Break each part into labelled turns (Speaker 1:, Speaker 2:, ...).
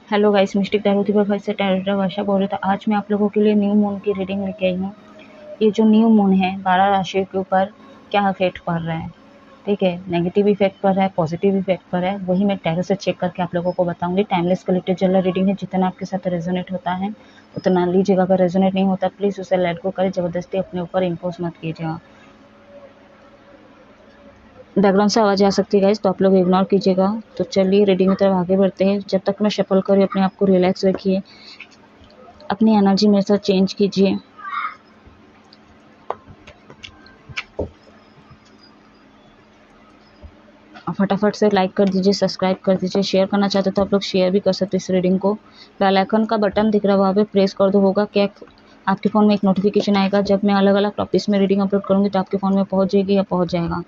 Speaker 1: Hello guys, mistake दारूदी पर भाई से टैरोटा भाषा बोल रहे थे। आज मैं आप लोगों के लिए न्यू मून की रीडिंग लेके आई हूँ। ये जो न्यू मून है 12 राशियों के ऊपर क्या इफेक्ट पड़ रहा है, ठीक है। नेगेटिव इफेक्ट पड़ रहा है, पॉजिटिव इफेक्ट पड़ रहा है, वही मैं टैरो से चेक करके आप लोगों को बताऊंगी। टाइमलेस कलेक्टिव जनरल रीडिंग है, जितना आपके साथ रेजोनेट होता है उतना लीजिएगा। अगर रेजोनेट नहीं होता प्लीज़ उसे लेट गो करें, ज़बरदस्ती अपने ऊपर इम्पोज मत कीजिएगा। बैकग्राउंड से आवाज़ आ सकती है गाइस, तो आप लोग इग्नोर कीजिएगा। तो चलिए रीडिंग की तरफ आगे बढ़ते हैं। जब तक मैं शफल करूँ अपने आप को रिलैक्स रखिए, अपनी एनर्जी मेरे साथ चेंज कीजिए। फटाफट से लाइक कर दीजिए, सब्सक्राइब कर दीजिए। शेयर करना चाहते तो आप लोग शेयर भी कर सकते हैं इस रीडिंग को। बेल आइकन का बटन दिख रहा है वहाँ पे प्रेस कर दो, होगा क्या आपके फ़ोन में एक नोटिफिकेशन आएगा जब मैं अलग अलग टॉपिक्स में रीडिंग अपलोड करूँगी, तो आपके फ़ोन में पहुँच जाएगी या पहुँच जाएगा।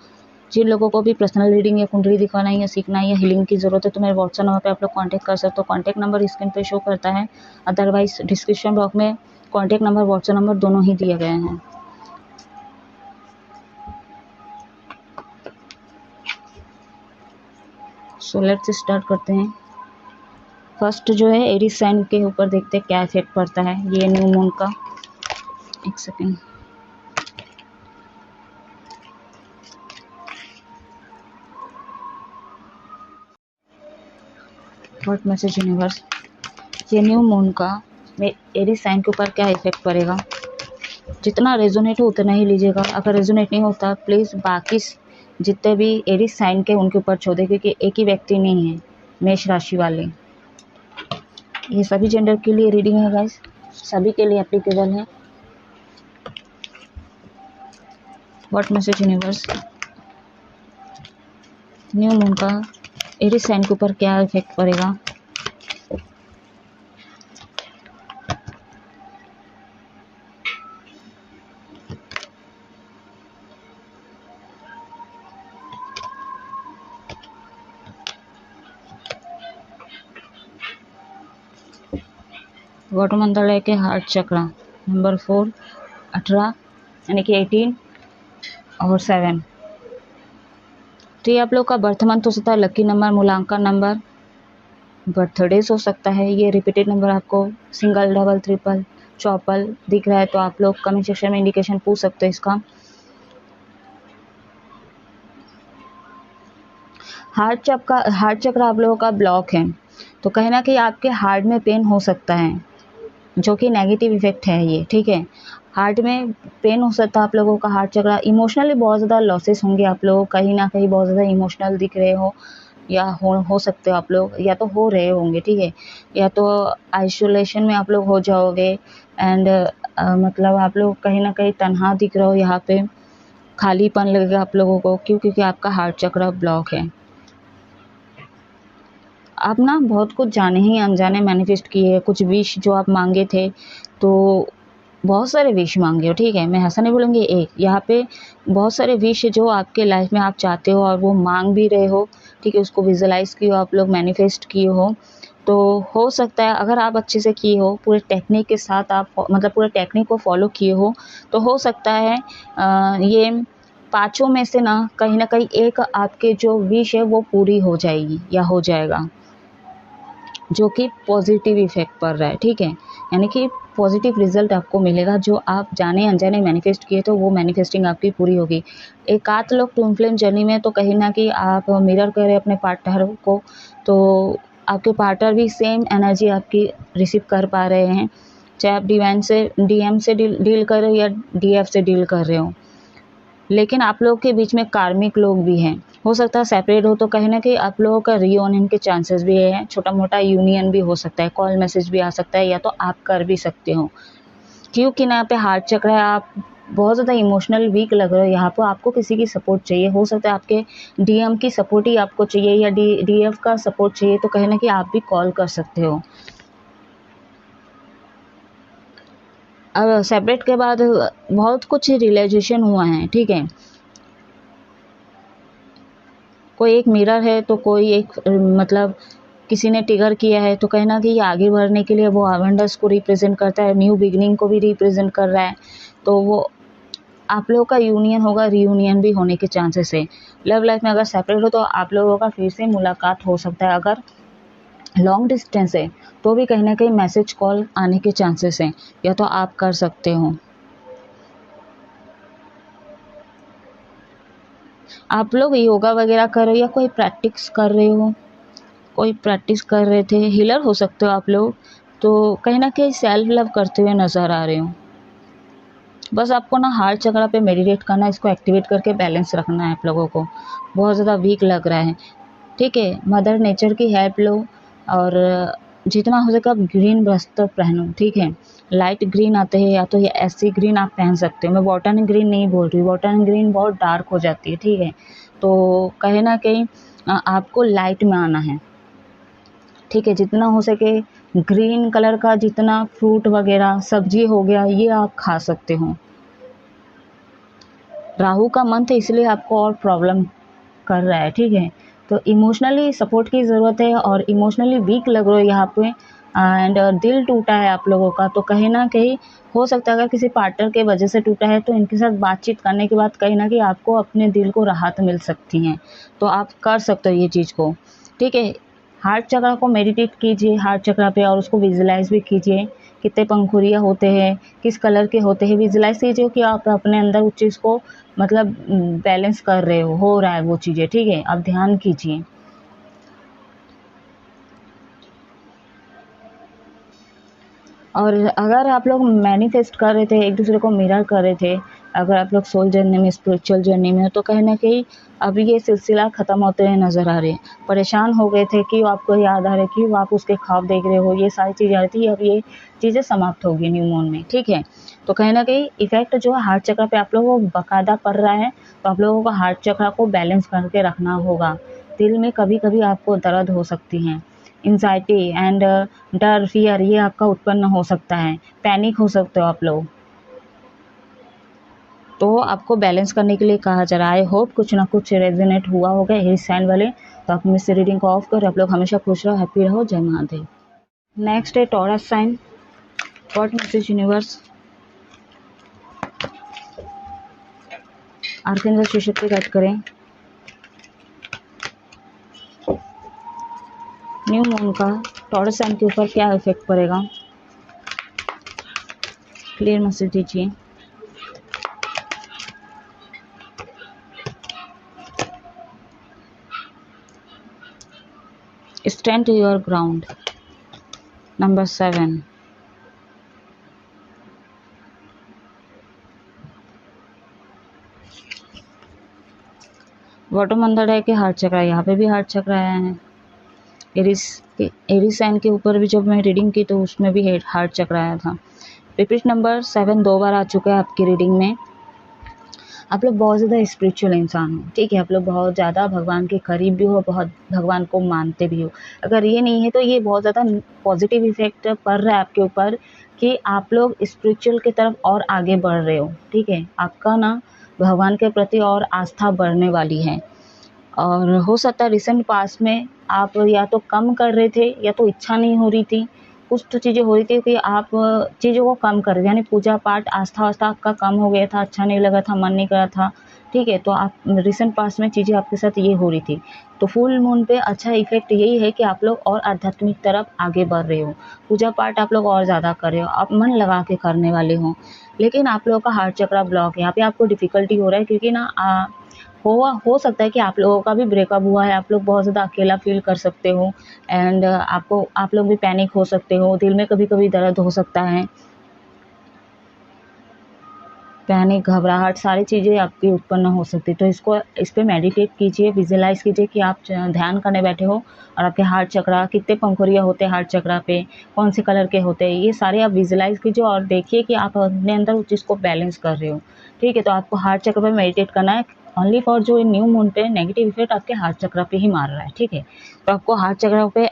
Speaker 1: जिन लोगों को भी पर्सनल रीडिंग या कुंडली दिखाना है या सीखना है या हीलिंग की ज़रूरत है तो मेरे व्हाट्सएप नंबर पर आप लोग कॉन्टैक्ट कर सकते हो। कॉन्टैक्ट नंबर स्क्रीन पर शो करता है, अदरवाइज डिस्क्रिप्शन बॉक्स में कॉन्टैक्ट नंबर व्हाट्सएप नंबर दोनों ही दिए गए हैं। सो लेट्स स्टार्ट करते हैं। फर्स्ट जो है एरीज साइन के ऊपर देखते हैं क्या इफेक्ट पड़ता है ये न्यू मून का। एक सेकेंड। व्हाट मैसेज यूनिवर्स, ये न्यू मून का एरीज साइन के ऊपर क्या इफेक्ट पड़ेगा। जितना रेजोनेट हो उतना ही लीजिएगा। अगर रेजोनेट नहीं होता प्लीज़ बाकी जितने भी एरीज साइन के उनके ऊपर छोड़ दे, क्योंकि एक ही व्यक्ति नहीं है मेष राशि वाले। ये सभी जेंडर के लिए रीडिंग है गाइस, सभी के लिए एप्लीकेबल है। What message universe, new moon का एरीज साइन के ऊपर क्या इफेक्ट पड़ेगा। वाटर मंत्रालय के हार्ट चक्र नंबर 4, 18 यानी कि 18 और 7। तो ये आप लोग का बर्थ मंथ हो सकता है, लकी नंबर, मूलांकन नंबर, बर्थडेज हो सकता है। ये रिपीटेड नंबर आपको सिंगल, डबल, ट्रिपल, चौपल दिख रहा है तो आप लोग कमेंट सेक्शन में इंडिकेशन पूछ सकते हो इसका। हार्ट चक्र आप लोगों का ब्लॉक है, तो कहीं ना कहीं आपके हार्ट में पेन हो सकता है, जो कि नेगेटिव इफेक्ट है ये, ठीक है। हार्ट में पेन हो सकता है आप लोगों का, हार्ट चक्र। इमोशनली बहुत ज़्यादा लॉसेस होंगे आप लोग, कहीं ना कहीं बहुत ज़्यादा इमोशनल दिख रहे हो या हो सकते हो आप लोग, या तो हो रहे होंगे, ठीक है। या तो आइसोलेशन में आप लोग हो जाओगे एंड मतलब आप लोग कहीं ना कहीं तन्हा दिख रहे हो, यहाँ पे खालीपन लगेगा आप लोगों को, क्योंकि आपका हार्ट चक्र ब्लॉक है। आप ना बहुत कुछ जाने ही अनजाने मैनिफेस्ट किए, कुछ विश जो आप मांगे थे, तो बहुत सारे विश मांगे हो, ठीक है। मैं ऐसा नहीं बोलूँगी एक, यहाँ पे बहुत सारे विश जो आपके लाइफ में आप चाहते हो और वो मांग भी रहे हो, ठीक है। उसको विजुलाइज किए हो आप लोग, मैनिफेस्ट किए हो। तो हो सकता है अगर आप अच्छे से किए हो, पूरे टेक्निक के साथ आप मतलब पूरे टेक्निक को फॉलो किए हो, तो हो सकता है ये पाँचों में से ना कहीं एक आपके जो विश है वो पूरी हो जाएगी या हो जाएगा, जो कि पॉजिटिव इफेक्ट पड़ रहा है, ठीक है। यानी कि पॉजिटिव रिजल्ट आपको मिलेगा, जो आप जाने अनजाने मैनिफेस्ट किए तो वो मैनिफेस्टिंग आपकी पूरी होगी। एक आध लोग ट्विन फ्लेम जर्नी में तो कहीं ना कहीं आप मिरर करें अपने पार्टनर को, तो आपके पार्टनर भी सेम एनर्जी आपकी रिसीव कर पा रहे हैं, चाहे आप डिवाइन से डीएम से डील कर रहे हो या डीएफ से डील कर रहे हो। लेकिन आप लोगों के बीच में कार्मिक लोग भी हैं, हो सकता है सेपरेट हो तो कहीं ना कहीं आप लोगों का रीयूनियन के चांसेस भी है, छोटा मोटा यूनियन भी हो सकता है, कॉल मैसेज भी आ सकता है, या तो आप कर भी सकते हो। क्योंकि ना यहाँ पे हार्ट चक्र है, आप बहुत ज़्यादा इमोशनल वीक लग रहे हो, यहाँ पर आपको किसी की सपोर्ट चाहिए। हो सकता है आपके डीएम की सपोर्ट ही आपको चाहिए या डीएफ का सपोर्ट चाहिए, तो कहीं ना कहीं आप भी कॉल कर सकते हो। अब सेपरेट के बाद बहुत कुछ रियलाइजेशन हुआ है, ठीक है। कोई एक मिरर है तो कोई एक मतलब किसी ने ट्रिगर किया है, तो कहीं ना कहीं आगे बढ़ने के लिए वो अवेंडर्स को रिप्रेजेंट करता है, न्यू बिगनिंग को भी रिप्रेजेंट कर रहा है। तो वो आप लोगों का यूनियन होगा, रीयूनियन भी होने के चांसेस है। लव लाइफ में अगर सेपरेट हो तो आप लोगों का फिर से मुलाकात हो सकता है, अगर लॉन्ग डिस्टेंस है तो भी कहीं ना कहीं मैसेज कॉल आने के चांसेस हैं, या तो आप कर सकते हो। आप लोग योगा वगैरह कर रहे हो या कोई प्रैक्टिस कर रहे हो, कोई प्रैक्टिस कर रहे थे, हीलर हो सकते हो आप लोग, तो कहीं ना कहीं सेल्फ लव करते हुए नज़र आ रहे हो। बस आपको ना हार्ट चक्रा पे मेडिटेट करना है, इसको एक्टिवेट करके बैलेंस रखना है। आप लोगों को बहुत ज़्यादा वीक लग रहा है, ठीक है। मदर नेचर की हेल्प लो और जितना हो सके आप ग्रीन वस्त्र पहनो, ठीक है। लाइट ग्रीन आते हैं या तो ये ऐसी ग्रीन आप पहन सकते हो, मैं बॉटन ग्रीन नहीं बोल रही, बॉटन ग्रीन बहुत डार्क हो जाती है, ठीक है। तो कहीं ना कहीं आपको लाइट में आना है, ठीक है। जितना हो सके ग्रीन कलर का जितना फ्रूट वगैरह सब्जी हो गया ये आप खा सकते हो। राहु का मंथ है इसलिए आपको और प्रॉब्लम कर रहा है, ठीक है। तो इमोशनली सपोर्ट की ज़रूरत है और इमोशनली वीक लग रहे हो यहाँ पे, एंड दिल टूटा है आप लोगों का। तो कहीं ना कहीं हो सकता है अगर किसी पार्टनर के वजह से टूटा है तो इनके साथ बातचीत करने के बाद कहीं ना कहीं आपको अपने दिल को राहत मिल सकती है, तो आप कर सकते हो ये चीज़ को, ठीक है। हार्ट चक्र को मेडिटेट कीजिए हार्ट चक्र पे, और उसको विजुलाइज भी कीजिए कितने पंखुड़ियाँ होते हैं, किस कलर के होते हैं, विजुलाइज कीजिए कि आप अपने अंदर उस चीज़ को मतलब बैलेंस कर रहे हो रहा है वो चीज़ें, ठीक है। आप ध्यान कीजिए। और अगर आप लोग मैनिफेस्ट कर रहे थे, एक दूसरे को मिरर कर रहे थे, अगर आप लोग सोल जर्नी में स्पिरिचुअल जर्नी में हो, तो कहीं ना कहीं अब ये सिलसिला ख़त्म होते हुए नज़र आ रहे हैं। परेशान हो गए थे कि आपको याद आ रहा है कि आप उसके ख्वाब देख रहे हो, ये सारी चीज़ें आ रही थी, अब ये चीज़ें समाप्त होगी न्यू मून में, ठीक है। तो कहीं ना कहीं इफेक्ट जो है हार्ट चक्र पे आप लोगों को बकायदा पड़ रहा है, तो आप लोगों को हार्ट चक्र को बैलेंस करके रखना होगा। दिल में कभी कभी आपको दर्द हो सकती है, एंजाइटी एंड डर फियर ये आपका उत्पन्न हो सकता है, पैनिक हो सकते हो आप लोग, तो आपको बैलेंस करने के लिए कहा जा रहा है। आई होप कुछ ना कुछ रेजोनेट हुआ होगा इस साइन वाले, तो आप मिस रीडिंग को ऑफ करो। आप लोग हमेशा खुश रहो, हैप्पी रहो, जय महादेव। नेक्स्ट है Taurus sign. What message universe archangel शीर्षक पे गाइड करें। न्यू मून का टॉरस साइन के ऊपर क्या इफेक्ट पड़ेगा, क्लियर मैसेज दीजिए। Stand your ground, number 7। Bottom अंदर है कि हार्ट चक्र, यहाँ पे भी हार्ट चक्र आया है। एरिस साइन के ऊपर भी जब मैं रीडिंग की तो उसमें भी हार्ट चक्र आया था। रिपीट नंबर 7 2 बार आ चुका है आपकी रीडिंग में। आप लोग बहुत ज़्यादा स्पिरिचुअल इंसान हो, ठीक है। आप लोग बहुत ज़्यादा भगवान के करीब भी हो, बहुत भगवान को मानते भी हो। अगर ये नहीं है तो ये बहुत ज़्यादा पॉजिटिव इफेक्ट पड़ रहा है आपके ऊपर कि आप लोग स्पिरिचुअल की तरफ और आगे बढ़ रहे हो, ठीक है। आपका ना भगवान के प्रति और आस्था बढ़ने वाली है। और हो सकता है रिसेंट पास्ट में आप या तो कम कर रहे थे या तो इच्छा नहीं हो रही थी, कुछ तो चीज़ें हो रही थी कि आप चीज़ों को कम कर रहे थे, यानी पूजा पाठ आस्था वास्था आपका कम हो गया था, अच्छा नहीं लगा था, मन नहीं कर रहा था, ठीक है। तो आप रिसेंट पास्ट में चीज़ें आपके साथ ये हो रही थी। तो फुल मून पे अच्छा इफेक्ट यही है कि आप लोग और आध्यात्मिक तरफ आगे बढ़ रहे हो, पूजा पाठ आप लोग और ज़्यादा कर रहे हो, आप मन लगा के करने वाले हो। लेकिन आप लोगों का हार्ट चक्र ब्लॉक है, यहाँ पे आपको डिफ़िकल्टी हो रहा है क्योंकि ना हो सकता है कि आप लोगों का भी ब्रेकअप हुआ है, आप लोग बहुत ज़्यादा अकेला फ़ील कर सकते हो, एंड आप लोग भी पैनिक हो सकते हो, दिल में कभी-कभी दर्द हो सकता है। पैनिक, घबराहट सारी चीज़ें आपकी उत्पन्न हो सकती है। तो इस पे मेडिटेट कीजिए, विजुअलाइज़ कीजिए कि आप ध्यान करने बैठे हो और आपके हार्ट चक्र कितने पंखुड़ियाँ होते हैं हार्ट चक्र पे, कौन से कलर के होते हैं, ये सारे आप विजुअलाइज़ कीजिए और देखिए कि आप अपने अंदर उस चीज़ को बैलेंस कर रहे हो, ठीक है। तो आपको हार्ट चक्र पे मेडिटेट करना है ओनली फॉर जो न्यू मून पे नेगेटिव इफेक्ट आपके हार्ट चक्र पे ही मार रहा है, ठीक है। तो आपको हार्ट चक्र पे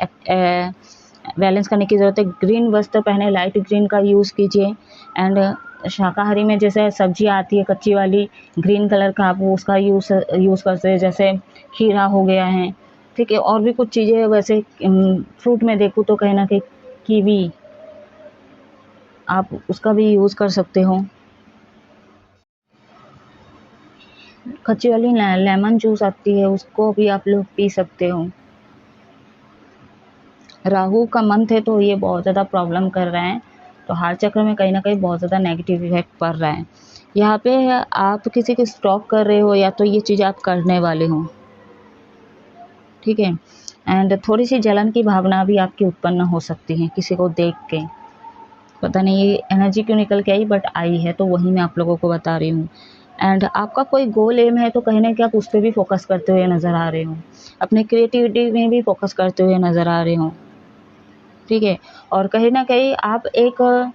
Speaker 1: बैलेंस करने की ज़रूरत है। ग्रीन वस्त्र पहने, लाइट ग्रीन का यूज़ कीजिए, एंड शाकाहारी में जैसे सब्जियाँ आती है कच्ची वाली ग्रीन कलर का, आप उसका यूज़ करते हैं, जैसे खीरा हो गया है, ठीक है। और भी कुछ चीज़ें वैसे फ्रूट में देखूँ तो कहीं ना कहीं कीवी, आप उसका भी यूज़ कर सकते हो। कच्ची वाली लेमन जूस आती है उसको भी आप लोग पी सकते हो। राहु का मंथ है तो ये बहुत ज़्यादा प्रॉब्लम कर रहे हैं, तो हार्ट चक्र में कहीं ना कहीं बहुत ज़्यादा नेगेटिव इफेक्ट पड़ रहा है। यहाँ पे आप किसी को स्टॉक कर रहे हो या तो ये चीज़ आप करने वाले हो, ठीक है। एंड थोड़ी सी जलन की भावना भी आपकी उत्पन्न हो सकती है किसी को देख के, पता नहीं ये एनर्जी क्यों निकल के आई, बट आई है तो वही मैं आप लोगों को बता रही हूँ। एंड आपका कोई गोल एम है तो कहीं ना कहीं आप उस पर भी फोकस करते हुए नज़र आ रहे हो, अपने क्रिएटिविटी में भी फोकस करते हुए नज़र आ रहे हो, ठीक है। और कहीं ना कहीं आप एक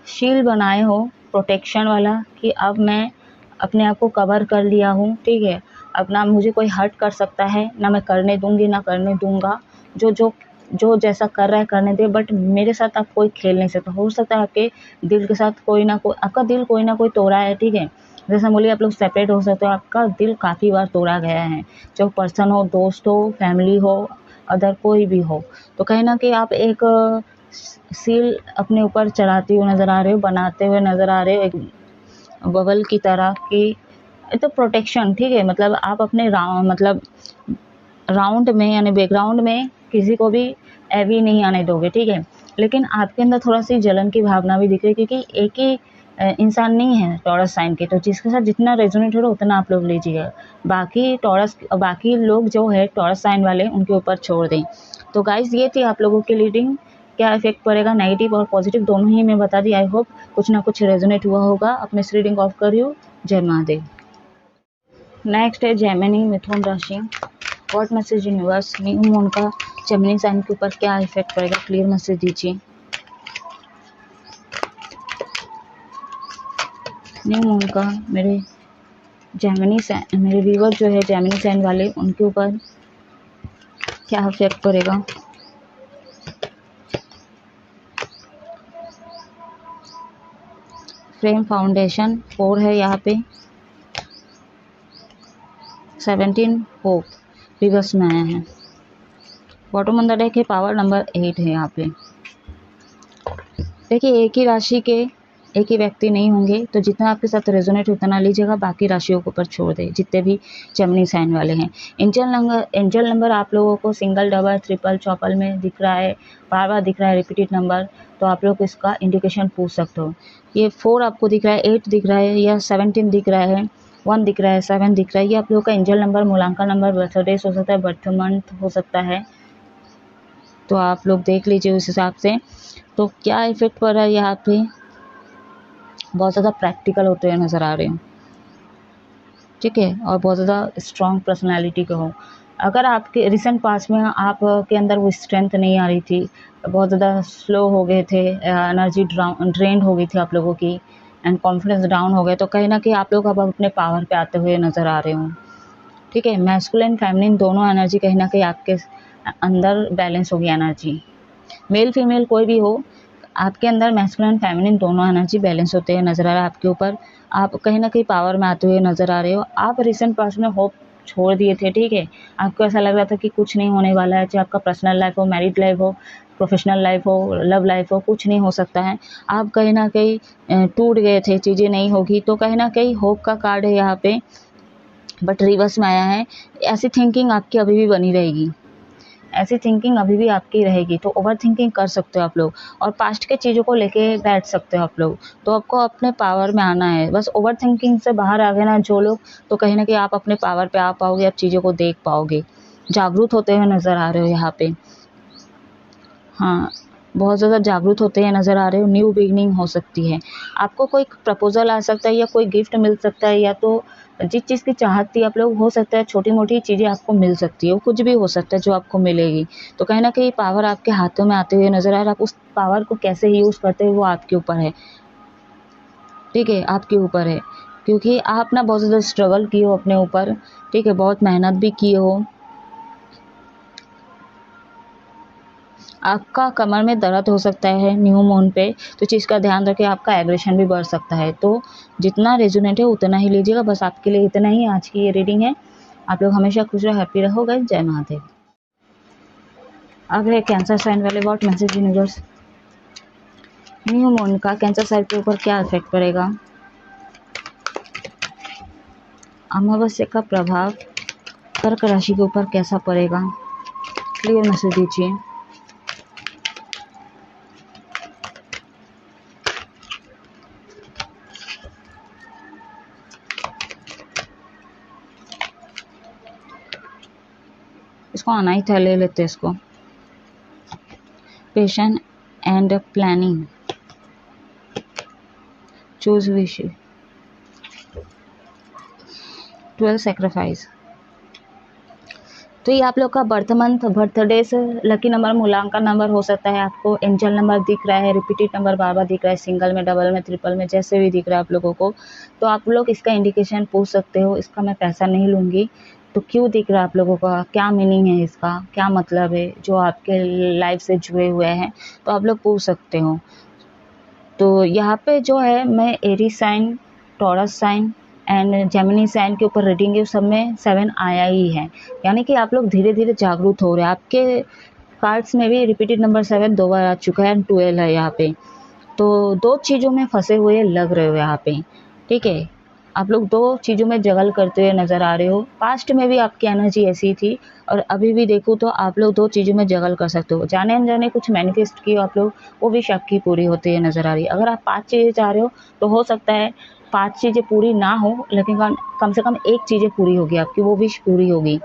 Speaker 1: शील्ड बनाए हो प्रोटेक्शन वाला कि अब मैं अपने आप को कवर कर लिया हूँ, ठीक है। अब ना मुझे कोई हर्ट कर सकता है, ना मैं करने दूंगी ना करने दूंगा, जो जो जो जैसा कर रहा है करने दे, बट मेरे साथ आप कोई खेल नहीं सकता। हो सकता है आपके दिल के साथ कोई ना कोई, आपका दिल कोई ना कोई तोड़ा है, ठीक है। जैसे बोलिए आप लोग सेपरेट हो सकते हो, आपका दिल काफ़ी बार तोड़ा गया है, जो पर्सन हो, दोस्त हो, फैमिली हो, अदर कोई भी हो, तो कहीं ना कहीं आप एक सील अपने ऊपर चढ़ाते हुए नज़र आ रहे हो, बनाते हुए नज़र आ रहे हो, एक बबल की तरह की। तो प्रोटेक्शन, ठीक है, मतलब आप अपने राउंड में यानी बैकग्राउंड में किसी को भी एवी नहीं आने दोगे, ठीक है। लेकिन आपके अंदर थोड़ा सी जलन की भावना भी दिख रही है, क्योंकि एक ही इंसान नहीं है टॉरस साइन के, तो जिसके साथ जितना रेजोनेट हो रहा है उतना आप लोग लीजिएगा। बाकी लोग जो है टॉरस साइन वाले, उनके ऊपर छोड़ दें। तो गाइस ये थी आप लोगों की रीडिंग, क्या इफेक्ट पड़ेगा नेगेटिव और पॉजिटिव दोनों ही मैं बता दी। आई होप कुछ ना कुछ रेजोनेट हुआ होगा। अपने इस रीडिंग ऑफ कर रही हूँ। जय महादेव। नेक्स्ट है जेमिनी, मिथुन राशि। What message universe, new moon का जेमिनी साइन के ऊपर क्या इफेक्ट पड़ेगा, क्लियर मैसेज दीजिए। न्यू मून का मेरे व्यूवर जो है जेमिनी साइन वाले, उनके ऊपर क्या इफेक्ट पड़ेगा। फ्रेम फाउंडेशन 4 है यहाँ पे, 17 होप रिवर्स में आया है। बॉटम ऑन द डेक है पावर नंबर 8 है यहाँ पे। देखिए एक ही राशि के एक ही व्यक्ति नहीं होंगे, तो जितना आपके साथ रेजोनेट उतना लीजिएगा, बाकी राशियों के ऊपर छोड़ दे जितने भी जेमिनी साइन वाले हैं। एंजल नंबर आप लोगों को सिंगल, डबल, ट्रिपल, चौपल में दिख रहा है, बार बार दिख रहा है रिपीटेड नंबर, तो आप लोग इसका इंडिकेशन पूछ सकते हो। ये 4 आपको दिख रहा है, 8 दिख रहा है, या 17 दिख रहा है, 1 दिख रहा है, 7 दिख रहा है, ये आप लोग का एंजल नंबर, मूलांकन नंबर, बर्थडेज हो सकता है, बर्थ मंथ हो सकता है, तो आप लोग देख लीजिए उस हिसाब से। तो क्या इफेक्ट पड़ रहा है यहाँ पे, बहुत ज़्यादा प्रैक्टिकल होते हुए नज़र आ रहे हो, ठीक है, और बहुत ज़्यादा स्ट्रॉन्ग पर्सनालिटी के हो। अगर आपके रिसेंट पास में आपके अंदर वो स्ट्रेंथ नहीं आ रही थी, बहुत ज़्यादा स्लो हो गए थे, एनर्जी ड्रेंड हो गई थी आप लोगों की, एंड कॉन्फिडेंस डाउन हो गए, तो कहीं ना कहीं आप लोग अब अपने पावर पे आते हुए नज़र आ रहे हो, ठीक है। मैस्कुलिन फेमिनिन दोनों एनर्जी कहीं ना कहीं आपके अंदर बैलेंस होगी एनर्जी, मेल फीमेल कोई भी हो, आपके अंदर मैस्कुलिन फेमिनिन दोनों एनर्जी बैलेंस होते हुए नजर आ रहा है आपके ऊपर। आप कहीं ना कहीं पावर में आते हुए नजर आ रहे हो। आप रिसेंट पास्ट में होप छोड़ दिए थे, ठीक है, आपको ऐसा लग रहा था कि कुछ नहीं होने वाला है, चाहे आपका पर्सनल लाइफ हो, मैरिड लाइफ हो, प्रोफेशनल लाइफ हो, लव लाइफ हो, कुछ नहीं हो सकता है। आप कहीं ना कहीं टूट गए थे, चीज़ें नहीं होगी, तो कहीं ना कहीं होप का कार्ड है यहाँ पे, बट रिवर्स में आया है। ऐसी थिंकिंग आपकी अभी भी बनी रहेगी, ऐसी थिंकिंग अभी भी आपकी रहेगी, तो ओवर थिंकिंग कर सकते हो आप लोग, और पास्ट के चीज़ों को लेके बैठ सकते हो आप लोग। तो आपको अपने पावर में आना है, बस ओवर थिंकिंग से बाहर आ गए ना जो लोग, तो कहीं ना कहीं आप अपने पावर पे आ पाओगे, आप चीज़ों को देख पाओगे, जागरूक होते हुए नज़र आ रहे हो यहाँ पे। हाँ, बहुत ज़्यादा जागरूक होते हैं नज़र आ रहे हो। न्यू बिगनिंग हो सकती है, आपको कोई प्रपोजल आ सकता है, या कोई गिफ्ट मिल सकता है, या तो जिस चीज़ की चाहत थी आप लोग, हो सकता है छोटी मोटी चीज़ें आपको मिल सकती है, वो कुछ भी हो सकता है जो आपको मिलेगी। तो कहीं ना कहीं पावर आपके हाथों में आते हुए नज़र आ रहा है। आप उस पावर को कैसे यूज़ करते हो वो आपके ऊपर है, ठीक है, आपके ऊपर है, क्योंकि आप ना बहुत ज़्यादा स्ट्रगल किए हो अपने ऊपर, ठीक है, बहुत मेहनत भी किए हो। आपका कमर में दर्द हो सकता है न्यू मून पे, तो चीज़ का ध्यान रखें, आपका एग्रेशन भी बढ़ सकता है। तो जितना रेजोनेट है उतना ही लीजिएगा, बस आपके लिए इतना ही आज की ये रीडिंग है। आप लोग हमेशा खुश रहो, हैप्पी रहो गाइस। जय महादेव। अब है कैंसर साइन वाले, what message universe, new moon का कैंसर साइन के ऊपर क्या इफेक्ट पड़ेगा, अमावस्या का प्रभाव कर्क राशि के ऊपर कैसा पड़ेगा, क्लियर मैसेज दीजिए। इसको आना ही था, ले लेते इसको। Patience and planning, choose wish, 12 sacrifice. तो ये आप लोग का बर्थ मंथ, बर्थडे से लकी नंबर, मूलांकन नंबर हो सकता है। आपको एंजल नंबर दिख रहा है, रिपीटेड नंबर बार बार दिख रहा है, सिंगल में, डबल में, ट्रिपल में, जैसे भी दिख रहा है आप लोगों को, तो आप लोग इसका इंडिकेशन पूछ सकते हो। इसका मैं पैसा नहीं लूँगी। तो क्यों दिख रहा है आप लोगों का, क्या मीनिंग है इसका, क्या मतलब है, जो आपके लाइफ से जुड़े हुए हैं, तो आप लोग पूछ सकते हो। तो यहाँ पे जो है मैं Aries sign, Taurus sign and Gemini sign के ऊपर रीडिंग है, सब में 7 आया ही है। यानी कि आप लोग धीरे धीरे जागरूक हो रहे हैं। आपके कार्ड्स में भी रिपीटेड नंबर 7 2 बार आ चुका है एंड 12 है यहाँ पे। तो 2 चीज़ों में फंसे हुए लग रहे हो यहाँ पे, ठीक है। आप लोग 2 चीज़ों में जगल करते हुए नज़र आ रहे हो। पास्ट में भी आपकी एनर्जी ऐसी थी और अभी भी देखो तो आप लोग 2 चीज़ों में जगल कर सकते हो। जाने अनजाने कुछ मैनिफेस्ट किए आप लोग, वो भी शक की पूरी होती है नज़र आ रही है। अगर आप 5 चीज़ें चाह रहे हो तो हो सकता है 5 चीज़ें पूरी ना हो, लेकिन कम से कम 1 चीज़ें पूरी होगी आपकी, वो विश पूरी होगी।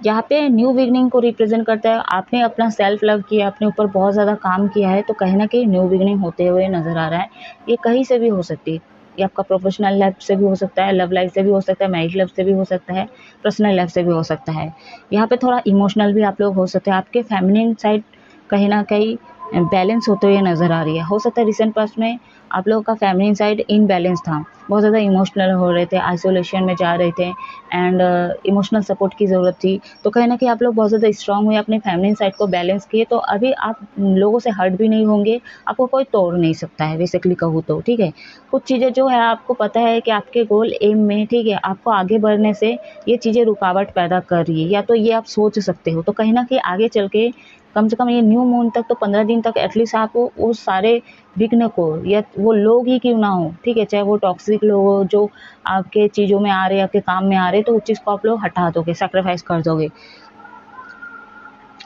Speaker 1: यहाँ पे न्यू बिगनिंग को रिप्रेजेंट करता है। आपने अपना सेल्फ लव किया, अपने ऊपर बहुत ज़्यादा काम किया है, तो कहीं ना कहीं न्यू बिगनिंग होते हुए नज़र आ रहा है। ये कहीं से भी हो सकती है, ये आपका प्रोफेशनल लाइफ से भी हो सकता है, लव लाइफ से भी हो सकता है, मैरिज लाइफ से भी हो सकता है, पर्सनल लाइफ से भी हो सकता है। यहाँ पे थोड़ा इमोशनल भी आप लोग हो सकते हैं। आपके फेमिनिन साइड कहीं ना कहीं बैलेंस होते हुए नज़र आ रही है। हो सकता है रिसेंट पास्ट में आप लोगों का फेमिनिन साइड इनबैलेंस था, बहुत ज़्यादा इमोशनल हो रहे थे, आइसोलेशन में जा रहे थे एंड इमोशनल सपोर्ट की ज़रूरत थी। तो कहीं ना कहीं आप लोग बहुत ज़्यादा स्ट्रांग हुए, अपने फेमिनिन साइड को बैलेंस किए, तो अभी आप लोगों से हर्ट भी नहीं होंगे, आपको कोई तोड़ नहीं सकता है बेसिकली कहूँ तो, ठीक है। कुछ चीज़ें जो है आपको पता है कि आपके गोल एम में, ठीक है, आपको आगे बढ़ने से ये चीज़ें रुकावट पैदा कर रही है, या तो ये आप सोच सकते हो। तो कहीं ना कहीं आगे चल के कम से कम ये न्यू मून तक तो 15 दिन तक एटलीस्ट आप वो सारे विघ्न को, या वो लोग ही क्यों ना हो, ठीक है, चाहे वो टॉक्सिक लोग हो जो आपके चीज़ों में आ रहे, आपके काम में आ रहे, तो उस चीज़ को आप लोग हटा दोगे, सेक्रीफाइस कर दोगे।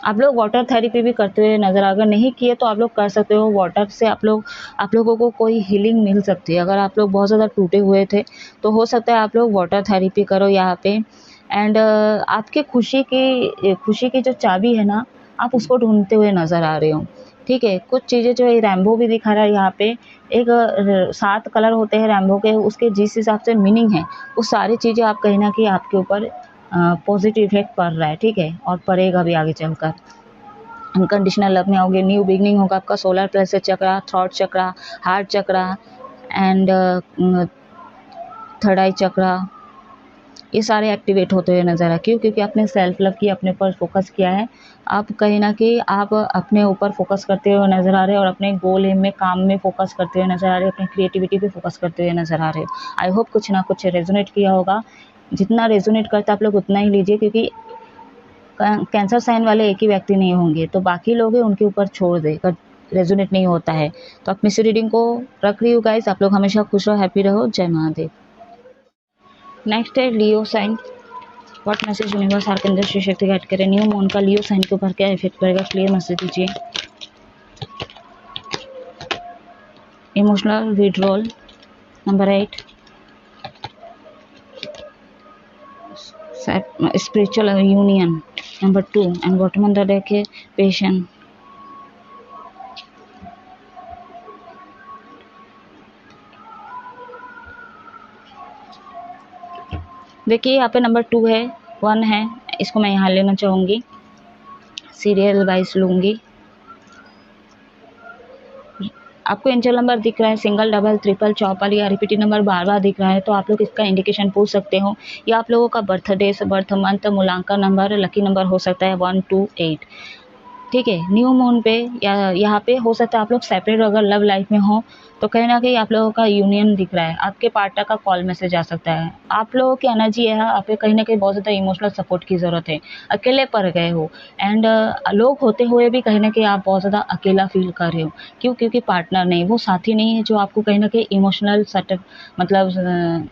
Speaker 1: आप लोग वाटर थेरेपी भी करते हुए नज़र, अगर नहीं किए तो आप लोग कर सकते हो। वाटर से आप लोगों को कोई हीलिंग मिल सकती है। अगर आप लोग बहुत ज़्यादा टूटे हुए थे तो हो सकता है आप लोग वाटर थेरेपी करो यहाँ पे। एंड आपके खुशी की जो चाबी है ना, आप उसको ढूंढते हुए नज़र आ रहे हो, ठीक है। कुछ चीज़ें जो है रैम्बो भी दिखा रहा है यहाँ पे, एक 7 कलर होते हैं रैम्बो के, उसके जिस हिसाब से मीनिंग है वो सारी चीज़ें आप कहीं ना कहीं आपके ऊपर पॉजिटिव इफेक्ट पड़ रहा है, ठीक है, और पड़ेगा भी आगे चलकर। अनकंडीशनल लव में आओगे, न्यू बिगनिंग होगा आपका। Solar plexus chakra, throat chakra, heart chakra and third eye chakra, ये सारे एक्टिवेट होते हुए नज़र आ। क्यों? क्योंकि आपने सेल्फ लव की, अपने पर फोकस किया है। आप कहीं ना कहीं आप अपने ऊपर फोकस करते हुए नज़र आ रहे हो और अपने गोल एम में, काम में फोकस करते हुए नज़र आ रहे हो, अपनी क्रिएटिविटी पे फोकस करते हुए नज़र आ रहे हो। आई होप कुछ ना कुछ रेजोनेट किया होगा। जितना रेजोनेट करता आप लोग उतना ही लीजिए, क्योंकि कैंसर साइन वाले एक ही व्यक्ति नहीं होंगे, तो बाकी लोग हैं उनके ऊपर छोड़ दे, अगर रेजोनेट नहीं होता है तो। आप मिस रीडिंग को रख रही हूँ गाइस। आप लोग हमेशा खुश रहो, हैप्पी रहो, जय महादेव। नेक्स्ट है Leo sign. What message universe archangel Shri Shakti guide करें। न्यू मून का लियो साइन के ऊपर क्या इफेक्ट पड़ेगा, क्लियर मैसेज दीजिए। Emotional withdrawal number 8, spiritual union number 2 and bottom of the deck है पेशेंस। देखिए यहाँ पे नंबर 2 है, 1 है, इसको मैं यहाँ लेना चाहूँगी, सीरियल वाइज लूँगी। आपको एंजल नंबर दिख रहा है, सिंगल, डबल, ट्रिपल, चौपल या रिपीटेड नंबर बार बार दिख रहा है, तो आप लोग इसका इंडिकेशन पूछ सकते हो। या आप लोगों का बर्थडे, बर्थ मंथ, मूलांकन नंबर, लकी नंबर हो सकता है 1, 2, 8, ठीक है। न्यू मून पे या यहाँ पे हो सकता है आप लोग सेपरेट अगर लव लाइफ में हो, तो कहीं ना कहीं आप लोगों का यूनियन दिख रहा है। आपके पार्टनर का कॉल मैसेज आ सकता है। आप लोगों की एनर्जी है, आप कहीं ना कहीं बहुत ज़्यादा इमोशनल सपोर्ट की ज़रूरत है, अकेले पड़ गए हो एंड लोग होते हुए भी कहीं ना कहीं आप बहुत ज़्यादा अकेला फील कर रहे हो। क्यों? क्योंकि पार्टनर नहीं, वो साथी नहीं है जो आपको कहीं ना कहीं इमोशनल मतलब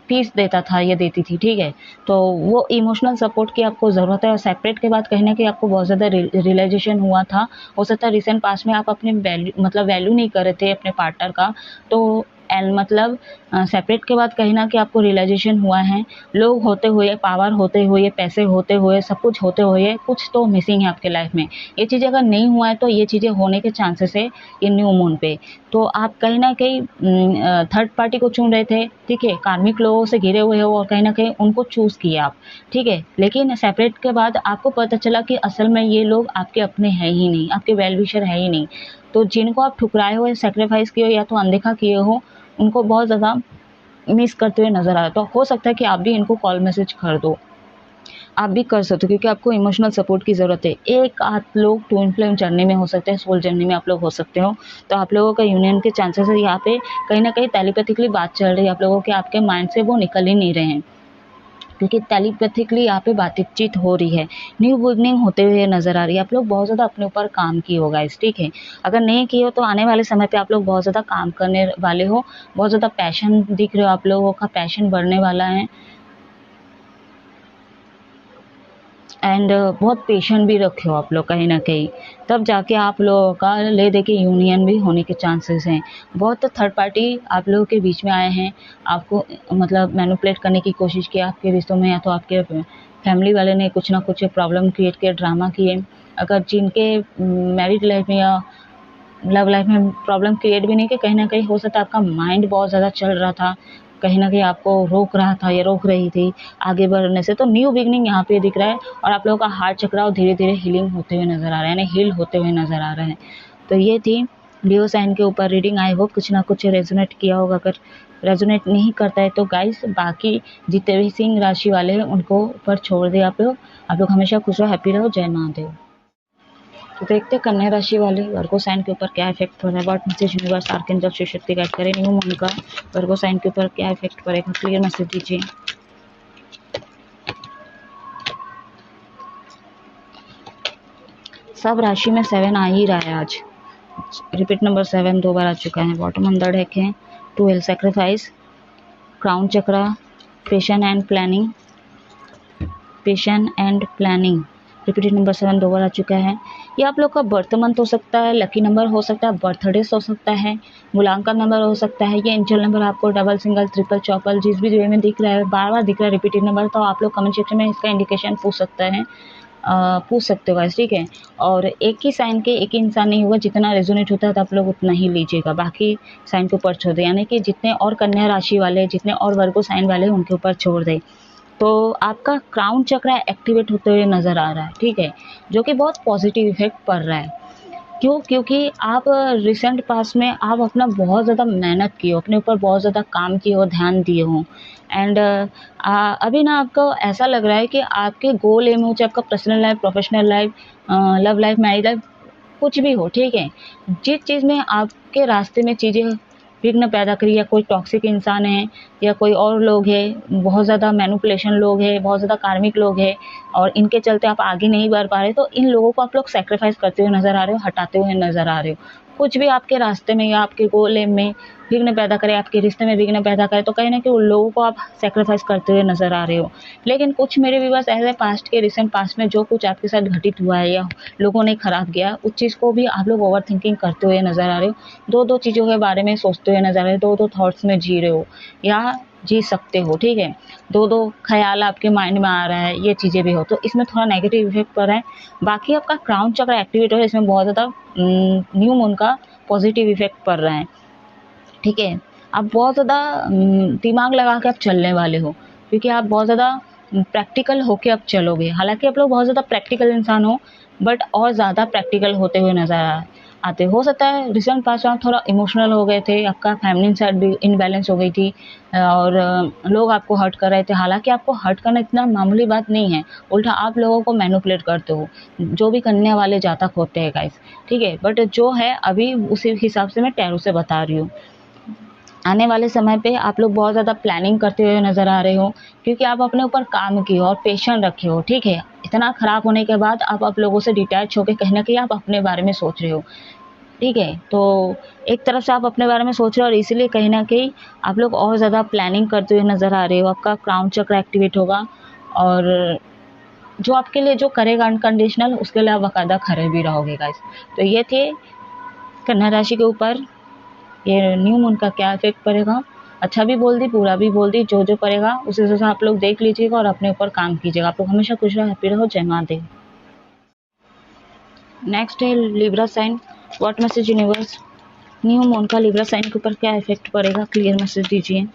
Speaker 1: पीस देता था या देती थी, ठीक है। तो वो इमोशनल सपोर्ट की आपको ज़रूरत है। और सेपरेट के बाद कहीं ना कहीं आपको बहुत ज़्यादा रियलाइजेशन हुआ था। हो सकता है रिसेंट पास्ट में आप अपने वैल्यू नहीं कर रहे थे अपने पार्टनर का, तो एंड मतलब सेपरेट के बाद कहीं ना कि आपको रियलाइजेशन हुआ है, लोग होते हुए, पावर होते हुए, पैसे होते हुए, सब कुछ होते हुए कुछ तो मिसिंग है आपके लाइफ में। ये चीज़ अगर नहीं हुआ है तो ये चीज़ें होने के चांसेस है ये न्यू मून पे। तो आप कहीं ना कहीं थर्ड पार्टी को चुन रहे थे, ठीक है, कार्मिक लोगों से घिरे हुए हो और कहीं ना कहीं उनको चूज किया आप, ठीक है। लेकिन सेपरेट के बाद आपको पता चला कि असल में ये लोग आपके अपने हैं ही नहीं, आपके वेल विशर है ही नहीं। तो जिनको आप ठुकराए हो, सेक्रीफाइस किए हो या तो अनदेखा किए हो, उनको बहुत ज़्यादा मिस करते हुए नजर आ रहा है। तो हो सकता है कि आप भी इनको कॉल मैसेज कर दो, आप भी कर सकते हो, क्योंकि आपको इमोशनल सपोर्ट की ज़रूरत है। एक आप लोग ट्विन फ्लेम जर्नी में हो सकते हैं, सोल जर्नी में आप लोग हो सकते हो। तो आप लोगों का यूनियन के चांसेस है यहाँ पे, कहीं ना कहीं टेलीपैथिकली बात चल रही है आप लोगों के, आपके माइंड से वो निकल ही नहीं रहे हैं, क्योंकि टेलीपैथिकली यहाँ पे बातचीत हो रही है, न्यू बिगनिंग होते हुए नजर आ रही है। आप लोग बहुत ज़्यादा अपने ऊपर काम किए हो गाइस, ठीक है। अगर नहीं किए हो तो आने वाले समय पे आप लोग बहुत ज़्यादा काम करने वाले हो, बहुत ज़्यादा पैशन दिख रहे हो, आप लोगों का पैशन बढ़ने वाला है। एंड बहुत पेशेंट भी रखे हो आप लोग कहीं ना कहीं, तब जाके आप लोगों का ले दे के यूनियन भी होने के चांसेस हैं। बहुत थर्ड पार्टी आप लोगों के बीच में आए हैं, आपको मतलब मैनिपुलेट करने की कोशिश की आपके रिश्तों में, या तो आपके फैमिली वाले ने कुछ ना कुछ प्रॉब्लम क्रिएट किए, ड्रामा किए। अगर जिनके मैरिड लाइफ में या लव लाइफ में प्रॉब्लम क्रिएट भी नहीं, कि कहीं ना कहीं हो सकता है आपका माइंड बहुत ज़्यादा चल रहा था, कहीं ना कहीं आपको रोक रहा था या रोक रही थी आगे बढ़ने से। तो न्यू बिगनिंग यहाँ पे दिख रहा है, और आप लोगों का हार्ट चक्राव धीरे धीरे हीलिंग होते हुए नजर आ रहा है, यानी हील होते हुए नजर आ रहा है। तो ये थी लियो साइन के ऊपर रीडिंग। आई होप कुछ ना कुछ रेजोनेट किया होगा। अगर रेजोनेट नहीं करता है तो गाइस बाकी जितने भी सिंह राशि वाले हैं उनको ऊपर छोड़ दिए आप लोग हमेशा खुश रहो, हैप्पी रहो, जय महादेव। तो देखते हैं कन्या राशि वाले वर्गो साइन के ऊपर क्या इफेक्ट हो रहा है। What message universe archangel Shiv Shakti guide करें न्यू मून का वर्गो साइन के ऊपर क्या इफेक्ट पड़ेगा, क्लियर मैसेज दीजिए। सब राशि में 7 आ ही रहा है आज, रिपीट नंबर 7 2 बार आ चुका है। बॉटम अंदर डेक है 12 sacrifice, crown chakra, patience and planning, patience and planning, repeated number 7 2 बार आ चुका है। ये आप लोग का बर्थ मंथ हो सकता है, लकी नंबर हो सकता है, बर्थडेज हो सकता है, मूलांकन नंबर हो सकता है, ये एंजल नंबर आपको डबल सिंगल ट्रिपल चौपल जिस भी वे में दिख रहा है, बार बार दिख रहा है रिपीटेड नंबर, तो आप लोग कमेंट सेक्शन में इसका इंडिकेशन पूछ सकते हो गाइस, ठीक है। और एक ही साइन के एक ही इंसान नहीं हुआ, जितना रेजोनेट होता है तो आप लोग उतना ही लीजिएगा, बाकी साइन के ऊपर छोड़ दे, यानी कि जितने और कन्या राशि वाले, जितने और वर्गो साइन वाले उनके ऊपर छोड़ दे। तो आपका क्राउन चक्र एक्टिवेट होते हुए नज़र आ रहा है, ठीक है, जो कि बहुत पॉजिटिव इफेक्ट पड़ रहा है। क्यों? क्योंकि आप रिसेंट पास में आप अपना बहुत ज़्यादा मेहनत किए हो, अपने ऊपर बहुत ज़्यादा काम किए हो, ध्यान दिए हो। एंड अभी ना आपको ऐसा लग रहा है कि आपके गोल एम हो, चाहे आपका personal life, professional life, love life, marriage life, कुछ भी हो, ठीक है, जिस चीज़ में आपके रास्ते में चीज़ें विघ्न पैदा करी, या कोई टॉक्सिक इंसान है या कोई और लोग है, बहुत ज़्यादा मैनिपुलेशन लोग है, बहुत ज़्यादा कार्मिक लोग है, और इनके चलते आप आगे नहीं बढ़ पा रहे, तो इन लोगों को आप लोग सेक्रीफाइस करते हुए नज़र आ रहे हो, हटाते हुए नज़र आ रहे हो। कुछ भी आपके रास्ते में या आपके गोल एम में विघ्न पैदा करे, आपके रिश्ते में विघ्न पैदा करे, तो कहीं ना कहीं उन लोगों को आप सेक्रीफाइस करते हुए नज़र आ रहे हो। लेकिन कुछ मेरे व्यूअर्स ऐसे पास्ट के रिसेंट पास्ट में जो कुछ आपके साथ घटित हुआ है या लोगों ने खराब किया, उस चीज़ को भी आप लोग ओवर थिंकिंग करते हुए नज़र आ रहे हो, दो दो चीज़ों के बारे में सोचते हुए नज़र आ रहे हो, दो दो थॉट्स में जी रहे हो या जी सकते हो, ठीक है, दो दो ख्याल आपके माइंड में आ रहा है, ये चीज़ें भी हो, तो इसमें थोड़ा नेगेटिव इफेक्ट पड़ रहा है। बाकी आपका क्राउन चक्र एक्टिवेट हो रहा है, इसमें बहुत ज़्यादा न्यू मून का पॉजिटिव इफेक्ट पड़ रहा है, ठीक है। आप बहुत ज़्यादा दिमाग लगा के आप चलने वाले हो, क्योंकि आप बहुत ज़्यादा प्रैक्टिकल होके आप चलोगे। हालांकि आप लोग बहुत ज़्यादा प्रैक्टिकल इंसान हो, बट और ज़्यादा प्रैक्टिकल होते हुए नज़र आते हो सकता है रिसेंट पास में आप थोड़ा इमोशनल हो गए थे, आपका फैमिली साइड भी इनबैलेंस हो गई थी, और लोग आपको हर्ट कर रहे थे। हालांकि आपको हर्ट करना इतना मामूली बात नहीं है, उल्टा आप लोगों को मैनिपुलेट करते हो, जो भी कन्या वाले जातक होते हैं गाइस, ठीक है। बट जो है अभी उसी हिसाब से मैं टैरो से बता रही हूँ, आने वाले समय पे आप लोग बहुत ज़्यादा प्लानिंग करते हुए नज़र आ रहे हो, क्योंकि आप अपने ऊपर काम किए हो और पेशेंस रखे हो, ठीक है। इतना ख़राब होने के बाद आप लोगों से डिटैच होकर कहीं ना कहीं आप अपने बारे में सोच रहे हो, ठीक है। तो एक तरफ से आप अपने बारे में सोच रहे हो और इसीलिए कहीं ना कहीं आप लोग और ज़्यादा प्लानिंग करते हुए नज़र आ रहे हो। आपका क्राउन चक्र एक्टिवेट होगा, और जो आपके लिए जो करेगा अनकंडीशनल, उसके लिए आप बाकायदा खड़े भी रहोगे गाइस। तो ये थे कन्या राशि के ऊपर ये न्यू मून का क्या इफेक्ट पड़ेगा। अच्छा भी बोल दी, बुरा भी बोल दी, जो जो पड़ेगा उस हिसाब से आप लोग देख लीजिएगा और अपने ऊपर काम कीजिएगा। आप लोग हमेशा खुश रहो, हैप्पी रहो। जय महादेव। नेक्स्ट है Libra sign. What message universe, new moon का लिब्रा साइन के ऊपर क्या इफेक्ट पड़ेगा, क्लियर मैसेज दीजिए।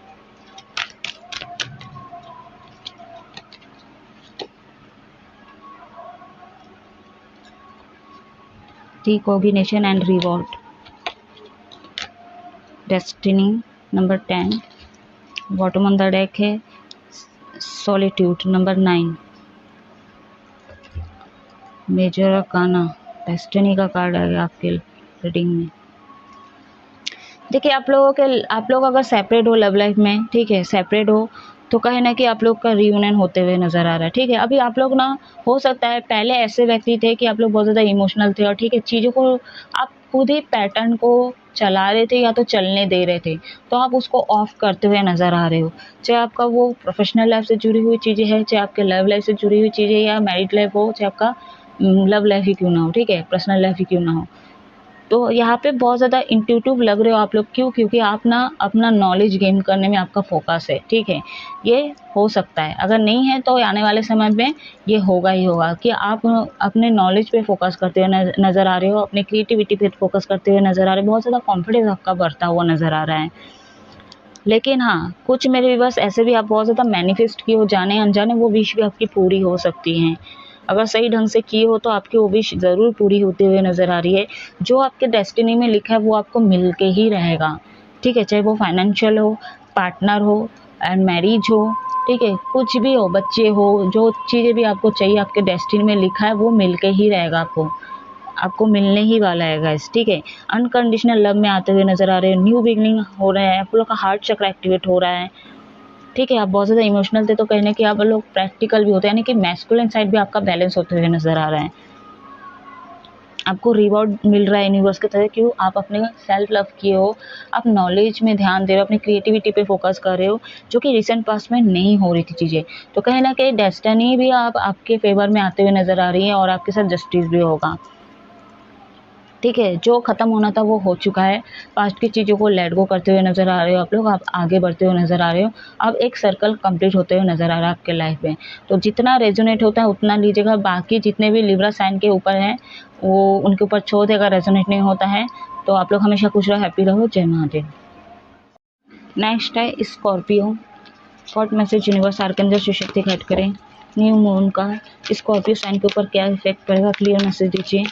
Speaker 1: Recognition and reward, destiny number 10, bottom on the deck है solitude number 9, major arcana, destiny का कार्ड आएगा आपके रीडिंग में। देखिए आप लोग अगर सेपरेट हो लव लाइफ में, ठीक है, सेपरेट हो तो कहे ना कि आप लोग का रियूनियन होते हुए नज़र आ रहा है, ठीक है। अभी आप लोग ना, हो सकता है पहले ऐसे व्यक्ति थे कि आप लोग बहुत ज़्यादा इमोशनल थे और ठीक है, चीज़ों को आप खुद ही पैटर्न को चला रहे थे या तो चलने दे रहे थे, तो आप उसको ऑफ करते हुए नज़र आ रहे हो। चाहे आपका वो प्रोफेशनल लाइफ से जुड़ी हुई चीज़ें हैं, चाहे आपके लव लाइफ से जुड़ी हुई चीज़ें, या मैरिड लाइफ हो, चाहे आपका लव लाइफ ही क्यों ना हो, ठीक है, पर्सनल लाइफ ही क्यों ना हो। तो यहाँ पे बहुत ज़्यादा इंट्यूटिव लग रहे हो आप लोग, क्यों? क्योंकि आप ना अपना नॉलेज गेन करने में आपका फोकस है, ठीक है। ये हो सकता है, अगर नहीं है तो आने वाले समय में ये होगा ही होगा कि आप अपने नॉलेज पे फोकस करते हुए नज़र आ रहे हो, अपने क्रिएटिविटी पे फोकस करते हुए नज़र आ रहे हो, बहुत ज़्यादा कॉन्फिडेंस आपका बढ़ता हुआ नज़र आ रहा है। लेकिन हाँ, कुछ मेरे व्यूअर्स ऐसे भी आप बहुत ज़्यादा मैनिफेस्ट किए हो, जाने अनजाने वो विश भी आपकी पूरी हो सकती हैं। अगर सही ढंग से किए हो तो आपकी वो विश ज़रूर पूरी होते हुए नज़र आ रही है। जो आपके डेस्टिनी में लिखा है वो आपको मिल के ही रहेगा, ठीक है। चाहे वो फाइनेंशियल हो, पार्टनर हो, एंड मैरिज हो, ठीक है, कुछ भी हो, बच्चे हो, जो चीज़ें भी आपको चाहिए आपके डेस्टिनी में लिखा है वो मिल के ही रहेगा, आपको मिलने ही वाला है गाइस, ठीक है। अनकंडीशनल लव में आते हुए नज़र आ रहे हैं, न्यू बिगनिंग हो रहा है, आप लोग का हार्ट चक्र एक्टिवेट हो रहा है, ठीक है। आप बहुत ज़्यादा इमोशनल थे तो कहने कि आप लोग प्रैक्टिकल भी होते हैं, यानी कि मैस्कुलिन साइड भी आपका बैलेंस होते हुए नज़र आ रहा है। आपको रिवॉर्ड मिल रहा है यूनिवर्स की तरह, क्यों? आप अपने सेल्फ लव किए हो, आप नॉलेज में ध्यान दे रहे हो, अपनी क्रिएटिविटी पे फोकस कर रहे हो, जो कि रिसेंट पास्ट में नहीं हो रही थी चीज़ें। तो कहीं ना कहीं डेस्टिनी भी आपके फेवर में आते हुए नज़र आ रही है और आपके साथ जस्टिस भी होगा, ठीक है। जो ख़त्म होना था वो हो चुका है, पास्ट की चीज़ों को लेट गो करते हुए नज़र आ रहे हो आप लोग, आप आगे बढ़ते हुए नज़र आ रहे हो। अब एक सर्कल कंप्लीट होते हुए नज़र आ रहा है आपके लाइफ में। तो जितना रेजोनेट होता है उतना लीजिएगा, बाकी जितने भी लिब्रा साइन के ऊपर हैं वो उनके ऊपर छोड़ देगा, रेजोनेट नहीं होता है तो आप लोग हमेशा खुश रहो, हैप्पी रहो। जय महादेव। नेक्स्ट है Scorpio. What message universe archangel Shiv Shakti guide करें, न्यू मून का स्कॉर्पियो साइन के ऊपर क्या इफेक्ट पड़ेगा, क्लियर मैसेज दीजिए।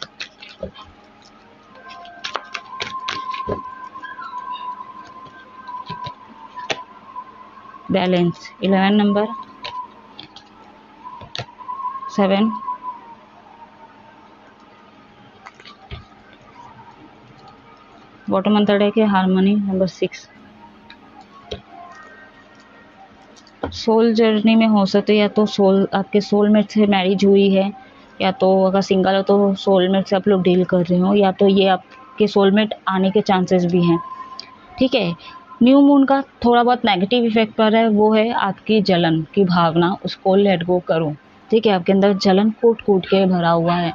Speaker 1: Balance 11 number, 7, bottom on the deck है हारमोनी नंबर 6। सोल जर्नी में हो सकते या तो आपके सोलमेट से मैरिज हुई है, या तो अगर सिंगल हो तो सोलमेट से आप लोग डील कर रहे हो, या तो ये आपके सोलमेट आने के चांसेस भी हैं, ठीक है। न्यू मून का थोड़ा बहुत नेगेटिव इफेक्ट पर है, वो है आपकी जलन की भावना, उसको लेट गो करो, ठीक है। आपके अंदर जलन कूट कूट के भरा हुआ है,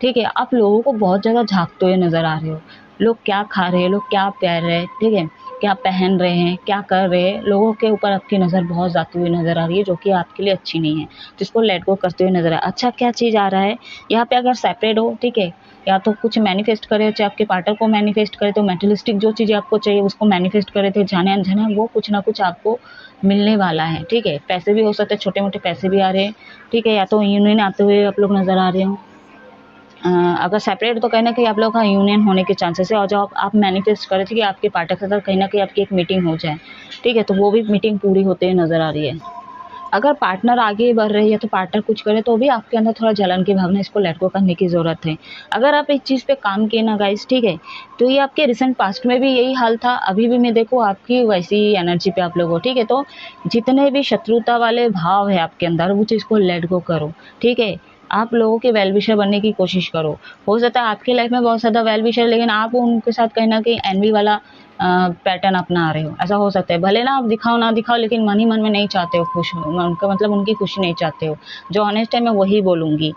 Speaker 1: ठीक है। आप लोगों को बहुत ज़्यादा झांकते हुए नज़र आ रहे हो, लोग क्या खा रहे हैं, लोग क्या पहन रहे हैं, ठीक है, क्या पहन रहे हैं, क्या कर रहे हैं, लोगों के ऊपर आपकी नज़र बहुत जाती हुई नज़र आ रही है, जो कि आपके लिए अच्छी नहीं है, जिसको लेट गो करते हुए नज़र आ। अच्छा क्या चीज़ आ रहा है यहाँ पे, अगर सेपरेट हो, ठीक है, या तो कुछ मैनिफेस्ट करे, चाहे आपके पार्टनर को मैनिफेस्ट करे, तो मेटेरियलिस्टिक जो चीज़ें आपको चाहिए उसको मैनिफेस्ट करे थे, जाने अनजाने वो कुछ ना कुछ आपको मिलने वाला है, ठीक है। पैसे भी हो सकते हैं, छोटे मोटे पैसे भी आ रहे हैं, ठीक है, या तो यूनियन आते हुए आप लोग नज़र आ रहे हो। अगर सेपरेट तो कहीं ना कहीं आप लोग का यूनियन होने के चांसेस है, और जो आप मैनिफेस्ट करे थे कि आपके पार्टनर के साथ कहीं ना कहीं आपकी एक मीटिंग हो जाए, ठीक है, तो वो भी मीटिंग पूरी होते हुए नज़र आ रही है। अगर पार्टनर आगे बढ़ रही है तो पार्टनर कुछ करे तो भी आपके अंदर थोड़ा जलन की भावना, इसको लेट गो करने की ज़रूरत है। अगर आप इस चीज़ पे काम किए ना गाइस, ठीक है, तो ये आपके रिसेंट पास्ट में भी यही हाल था, अभी भी मैं देखो आपकी वैसी एनर्जी पे आप लोग हो, ठीक है। तो जितने भी शत्रुता वाले भाव है आपके अंदर वो चीज़ को लेट गो करो, ठीक है। आप लोगों के वेल विशर बनने की कोशिश करो। हो सकता है आपकी लाइफ में बहुत ज़्यादा वेल विशर, लेकिन आप उनके साथ कहीं ना कहीं एनवी वाला पैटर्न अपना रहे हो, ऐसा हो सकता है। भले ना आप दिखाओ ना दिखाओ, लेकिन मन ही मन में नहीं चाहते हो खुश हो, उनका मतलब उनकी खुशी नहीं चाहते हो। जो ऑनेस्ट है मैं वही बोलूँगी,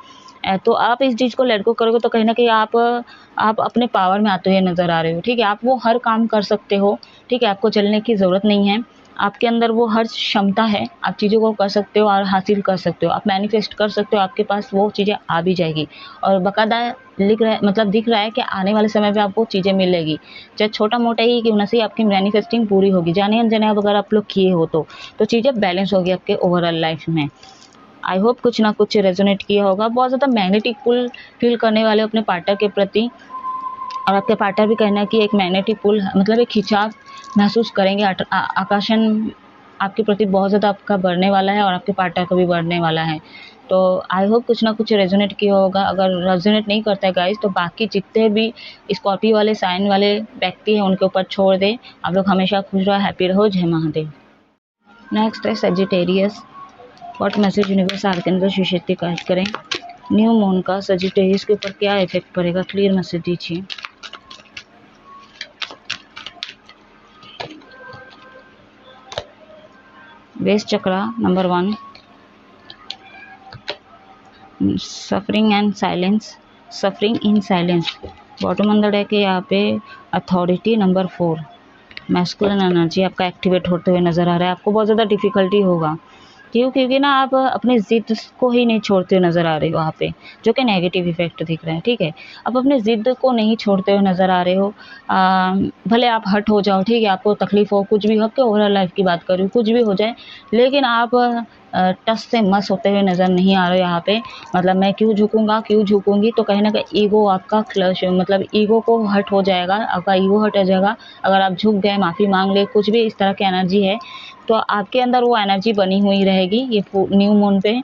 Speaker 1: तो आप इस चीज़ को लेट गो करोगे तो कहीं न कहीं आप अपने पावर में आते हुए नज़र आ रहे हो, ठीक है? आप वो हर काम कर सकते हो, ठीक है? आपको चलने की ज़रूरत नहीं है। आपके अंदर वो हर क्षमता है, आप चीज़ों को कर सकते हो और हासिल कर सकते हो, आप मैनिफेस्ट कर सकते हो, आपके पास वो चीज़ें आ भी जाएगी और बाकायदा लिख रहा है, मतलब दिख रहा है कि आने वाले समय में आपको चीज़ें मिलेगी। चाहे छोटा-मोटा ही क्यों ना सही, आपकी मैनिफेस्टिंग पूरी होगी। जाने-अनजाने अगर आप लोग किए हो तो चीज़ें बैलेंस होगी आपके ओवरऑल लाइफ में। आई होप कुछ ना कुछ रेजोनेट किया होगा। बहुत ज़्यादा मैग्नेटिक पुल फील करने वाले हो अपने पार्टनर के प्रति, और आपके पार्टनर भी कहना कि एक मैग्नेटिक पुल मतलब एक खिंचाव महसूस करेंगे। आकर्षण आपके प्रति बहुत ज़्यादा आपका बढ़ने वाला है और आपके पार्टनर का भी बढ़ने वाला है। तो आई होप कुछ ना कुछ रेजोनेट किया होगा। अगर रेजोनेट नहीं करता है गाइस तो बाकी जितने भी स्कॉर्पियो वाले साइन वाले व्यक्ति हैं उनके ऊपर छोड़ दें। आप लोग हमेशा खुश रहो, हैप्पी रहो। जय महादेव। नेक्स्ट है Sagittarius. What message universe archangel Shivshakti guide करें। न्यू मून का सजिटेरियस के ऊपर क्या इफेक्ट पड़ेगा, क्लियर मैसेज दीजिए। Base chakra number 1, suffering and silence, suffering in silence. Bottom on the deck है यहाँ पे अथॉरिटी नंबर 4, मैस्कुलिन एनर्जी आपका एक्टिवेट होते हुए नज़र आ रहा है। आपको बहुत ज़्यादा डिफ़िकल्टी होगा, क्योंकि ना आप अपनी ज़िद को ही नहीं छोड़ते हुए नज़र आ रहे हो वहाँ पे, जो कि नेगेटिव इफेक्ट दिख रहे हैं, ठीक है? आप अपने ज़िद को नहीं छोड़ते हुए नज़र आ रहे हो। भले आप हट हो जाओ, ठीक है? आपको तकलीफ़ हो, कुछ भी हो, आपके ओवरऑल लाइफ की बात कर रही हूँ, कुछ भी हो जाए, लेकिन आप टस से मस होते हुए नज़र नहीं आ रहे हो यहाँ पे। मतलब मैं क्यों झुकूँगा, क्यों झुकूँगी, तो कहीं न कहीं ईगो आपका क्लश, मतलब ईगो को हर्ट हो जाएगा, आपका ईगो हर्ट हो जाएगा। अगर आप झुक गए, माफ़ी माँग ले, कुछ भी इस तरह की एनर्जी है, तो आपके अंदर वो एनर्जी बनी हुई रहेगी ये न्यू मून पे।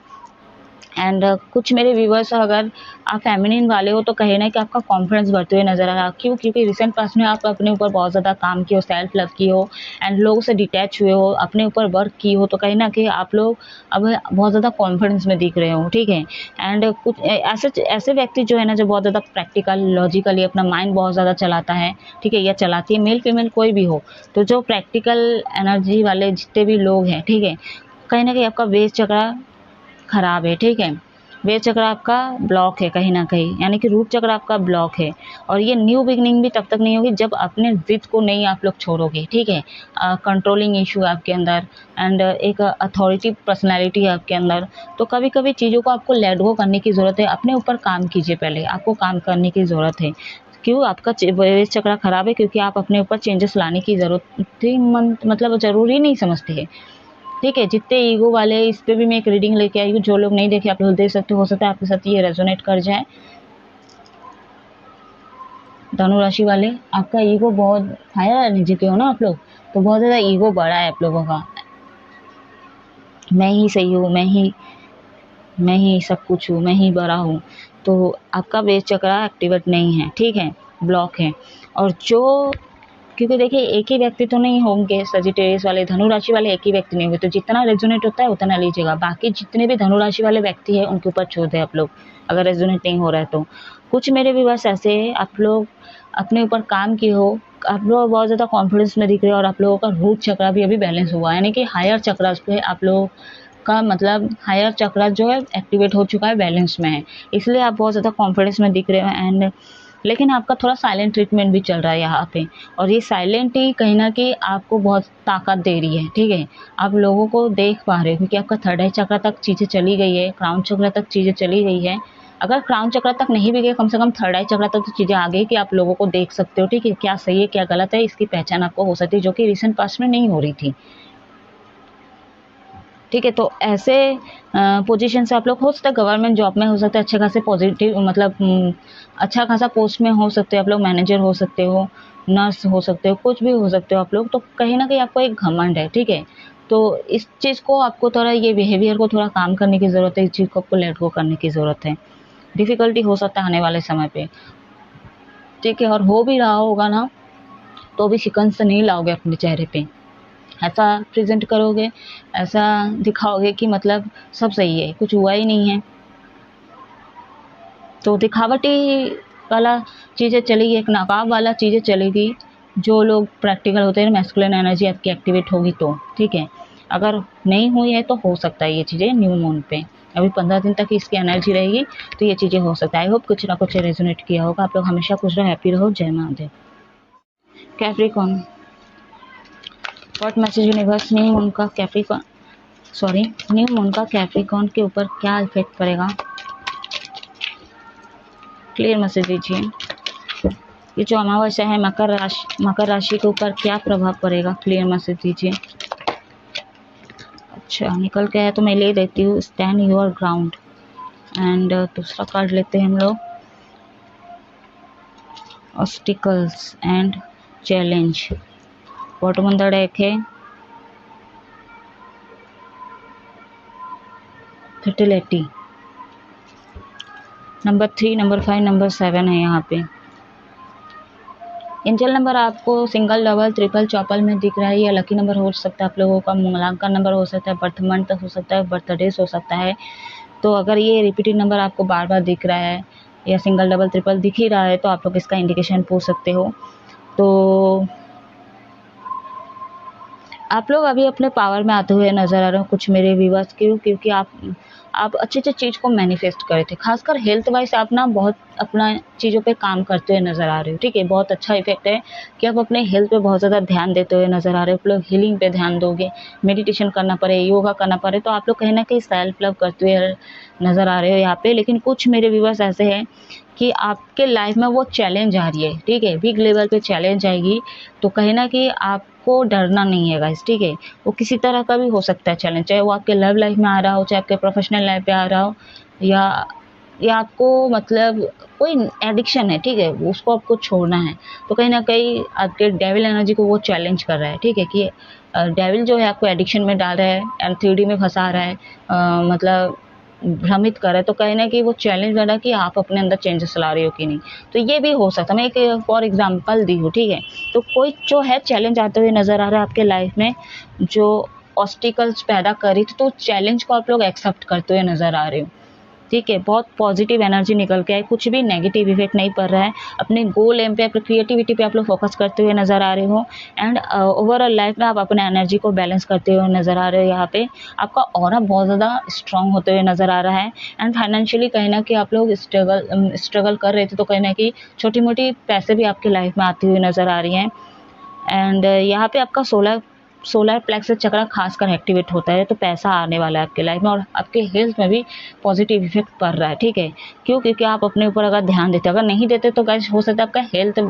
Speaker 1: एंड कुछ मेरे व्यूवर्स, अगर आप फेमिनिन वाले हो तो कहीं ना कि आपका कॉन्फिडेंस बढ़ते हुए नजर आ रहा है। क्यों? क्योंकि रिसेंट पास्ट में आप अपने ऊपर बहुत ज़्यादा काम किए हो, सेल्फ लव की हो एंड लोगों से डिटैच हुए हो, अपने ऊपर वर्क की हो, तो कहीं ना कहीं आप लोग अब बहुत ज़्यादा कॉन्फिडेंस में दिख रहे हो, ठीक है? एंड कुछ ऐसे ऐसे व्यक्ति जो है ना, जो बहुत ज़्यादा प्रैक्टिकल लॉजिकली अपना माइंड बहुत ज़्यादा चलाता है, ठीक है, या चलाती है, मेल फीमेल कोई भी हो, तो जो प्रैक्टिकल एनर्जी वाले जितने भी लोग हैं, ठीक है, कहीं ना कहीं आपका बेस चक्रा खराब है, ठीक है? बेस चक्र आपका ब्लॉक है कहीं न कहीं, यानी कि रूट चक्र आपका ब्लॉक है। और ये न्यू बिगनिंग भी तब तक नहीं होगी जब अपने ज़िद को नहीं आप लोग छोड़ोगे, ठीक है? कंट्रोलिंग इशू है आपके अंदर एंड एक अथॉरिटी पर्सनैलिटी है आपके अंदर। तो कभी-कभी चीज़ों को आपको लेट गो करने की ज़रूरत है। अपने ऊपर काम कीजिए पहले, आपको काम करने की ज़रूरत है। क्यों? आपका बेस चक्र खराब है क्योंकि आप अपने ऊपर चेंजेस लाने की ज़रूरत थी, मतलब ज़रूरी नहीं समझते हैं। ठीक है, जितने ईगो वाले, इस पे भी मैं एक रीडिंग लेके आई हूँ। जो लोग नहीं देखे आप लोग देख सकते हो सकता है आपके साथ ये रेजोनेट कर जाए। धनु राशि वाले, आपका ईगो बहुत हायर एनर्जी के हो ना आप लोग, तो बहुत ज़्यादा ईगो बड़ा है आप लोगों का। मैं ही सही हूँ, मैं ही सब कुछ हूँ, मैं ही बड़ा हूँ। तो आपका बेस चक्र एक्टिवेट नहीं है, ठीक है, ब्लॉक है। और जो, क्योंकि देखिए एक ही व्यक्ति तो नहीं होंगे सजिटेरियस वाले, धनु राशि वाले एक ही व्यक्ति नहीं होंगे, तो जितना रेजोनेट होता है उतना लीजिएगा। बाकी जितने भी धनु राशि वाले व्यक्ति हैं उनके ऊपर छोड़ दें आप लोग, अगर रेजोनेट नहीं हो रहा है तो। कुछ मेरे व्यूअर्स ऐसे हैं, आप लोग अपने ऊपर काम किए हो, आप लोग बहुत ज़्यादा कॉन्फिडेंस में दिख रहे हो और आप लोगों का रूट चक्र भी अभी बैलेंस हुआ है, यानी कि हायर चक्र पे आप लोग का, मतलब हायर चक्र जो है एक्टिवेट हो चुका है, बैलेंस में है, इसलिए आप बहुत ज़्यादा कॉन्फिडेंस में दिख रहे हो। एंड लेकिन आपका थोड़ा साइलेंट ट्रीटमेंट भी चल रहा है यहाँ पे, और ये साइलेंट ही कहीं ना कहीं आपको बहुत ताकत दे रही है, ठीक है? आप लोगों को देख पा रहे हो क्योंकि आपका थर्ड आई चक्र तक चीज़ें चली गई है, क्राउन चक्र तक चीज़ें चली गई है। अगर क्राउन चक्र तक नहीं भी गए, कम से कम थर्ड आई चक्र तक तो चीज़ें आ गई कि आप लोगों को देख सकते हो, ठीक है, क्या सही है क्या गलत है, इसकी पहचान आपको हो सकती है, जो कि रिसेंट पास्ट में नहीं हो रही थी, ठीक है? तो ऐसे पोजीशन से आप लोग हो सकता है गवर्नमेंट जॉब में हो सकते हैं, अच्छे खासे पॉजिटिव, मतलब अच्छा खासा पोस्ट में हो सकते हो आप लोग, मैनेजर हो सकते हो, नर्स हो सकते हो, कुछ भी हो सकते हो आप लोग। तो कहीं ना कहीं आपको एक घमंड है, ठीक है? तो इस चीज़ को आपको थोड़ा, ये बिहेवियर को थोड़ा काम करने की ज़रूरत है, इस चीज़ को आपको लेट गो करने की ज़रूरत है। डिफ़िकल्टी हो सकता है आने वाले समय पे, ठीक है? और हो भी रहा होगा ना, तो भी शिकन से नहीं लाओगे अपने चेहरे पे, ऐसा प्रेजेंट करोगे, ऐसा दिखाओगे कि मतलब सब सही है, कुछ हुआ ही नहीं है। तो दिखावटी वाला चीज़ें चलेगी, एक नकाब वाला चीज़ें चलेगी। जो लोग प्रैक्टिकल होते हैं, मैस्कुलिन एनर्जी आपकी एक्टिवेट होगी तो, ठीक है? अगर नहीं हुई है तो हो सकता है ये चीज़ें न्यू मून पे, अभी 15 दिन तक इसकी एनर्जी रहेगी, तो ये चीज़ें हो सकता है। आई होप कुछ ना कुछ रेजोनेट किया होगा। आप लोग हमेशा खुश रहो, हैप्पी रहो। जय Mahadev. Capricorn, what message universe, new moon का कैप्रिकॉर्न के ऊपर क्या इफेक्ट पड़ेगा, क्लियर मैसेज दीजिए। ये जो अमावस्या है मकर राशि के ऊपर क्या प्रभाव पड़ेगा, क्लियर मैसेज दीजिए। अच्छा निकल के है तो मैं ले देती हूँ, स्टैंड योर ग्राउंड। एंड दूसरा कार्ड लेते हैं हम लोग, obstacles and challenge. Bottom on the deck है फर्टिलिटी, नंबर 3, नंबर 5, नंबर 7 है यहाँ पे। एंजल नंबर आपको सिंगल, डबल, ट्रिपल, चौपल में दिख रहा है। या लकी नंबर हो सकता है आप लोगों का, मूलांकन नंबर हो सकता है, बर्थ मंथ हो सकता है, बर्थडेज हो सकता है। तो अगर ये रिपीटेड नंबर आपको बार बार दिख रहा है या सिंगल, डबल, ट्रिपल दिख ही रहा है, तो आप लोग इसका इंडिकेशन पूछ सकते हो। तो आप लोग अभी अपने पावर में आते हुए नज़र आ रहे हो कुछ मेरे व्यूअर्स के, क्योंकि आप अच्छी चीज़ को मैनिफेस्ट करे थे। खासकर हेल्थ वाइज आप ना बहुत अपना चीज़ों पे काम करते हुए नज़र आ रहे हो, ठीक है। बहुत अच्छा इफेक्ट है कि आप अपने हेल्थ पे बहुत ज़्यादा ध्यान देते हुए नज़र आ रहे हो। आप लोग हीलिंग पे ध्यान दोगे, मेडिटेशन करना पड़े, योगा करना पड़े, तो आप लोग कहीं ना कहीं सेल्फ लव करते हुए नज़र आ रहे हो यहाँ पे। लेकिन कुछ मेरे व्यूअर्स ऐसे हैं कि आपके लाइफ में वो चैलेंज आ रही है, ठीक है, बिग लेवल पे चैलेंज आएगी, तो कहीं ना कहीं आपको डरना नहीं है गाइस, ठीक है। वो किसी तरह का भी हो सकता है चैलेंज, चाहे वो आपके लव लाइफ में आ रहा हो, चाहे आपके प्रोफेशनल लाइफ पे आ रहा हो, या आपको मतलब कोई एडिक्शन है, ठीक है, उसको आपको छोड़ना है। तो कहीं ना कहीं आपके डेविल एनर्जी को वो चैलेंज कर रहा है, ठीक है, कि डेविल जो है आपको एडिक्शन में डाल रहा है एंड 3D में फंसा रहा है, मतलब भ्रमित करे। तो कहीं ना कहीं वो चैलेंज बना कि आप अपने अंदर चेंजेस ला रहे हो कि नहीं। तो ये भी हो सकता है, मैं एक फॉर एग्जांपल दी हूँ, ठीक है। तो कोई जो है चैलेंज आते हुए नज़र आ रहा है आपके लाइफ में, जो ऑब्स्टिकल्स पैदा करी, तो चैलेंज को आप लोग एक्सेप्ट करते हुए नज़र आ रहे हो, ठीक है। बहुत पॉजिटिव एनर्जी निकल के आए, कुछ भी नेगेटिव इफेक्ट नहीं पड़ रहा है। अपने गोल एम पे, अपने क्रिएटिविटी पे आप लोग फोकस करते हुए नज़र आ रहे हो। एंड ओवरऑल लाइफ में आप अपने एनर्जी को बैलेंस करते हुए नज़र आ रहे हो। यहाँ पे आपका ऑरा बहुत ज़्यादा स्ट्रांग होते हुए नज़र आ रहा है। एंड फाइनेंशियली कहीं ना कहीं आप लोग स्ट्रगल कर रहे थे, तो कहीं ना कहीं छोटी मोटी पैसे भी आपकी लाइफ में आती हुई नज़र आ रही हैं। एंड यहाँ पे आपका सोलर प्लेक्सस चक्र खासकर एक्टिवेट होता है, तो पैसा आने वाला है आपके लाइफ में, और आपके हेल्थ में भी पॉजिटिव इफेक्ट पड़ रहा है, ठीक है। क्यों? क्योंकि आप अपने ऊपर अगर ध्यान देते, अगर नहीं देते तो गाइस हो सकता है आपका हेल्थ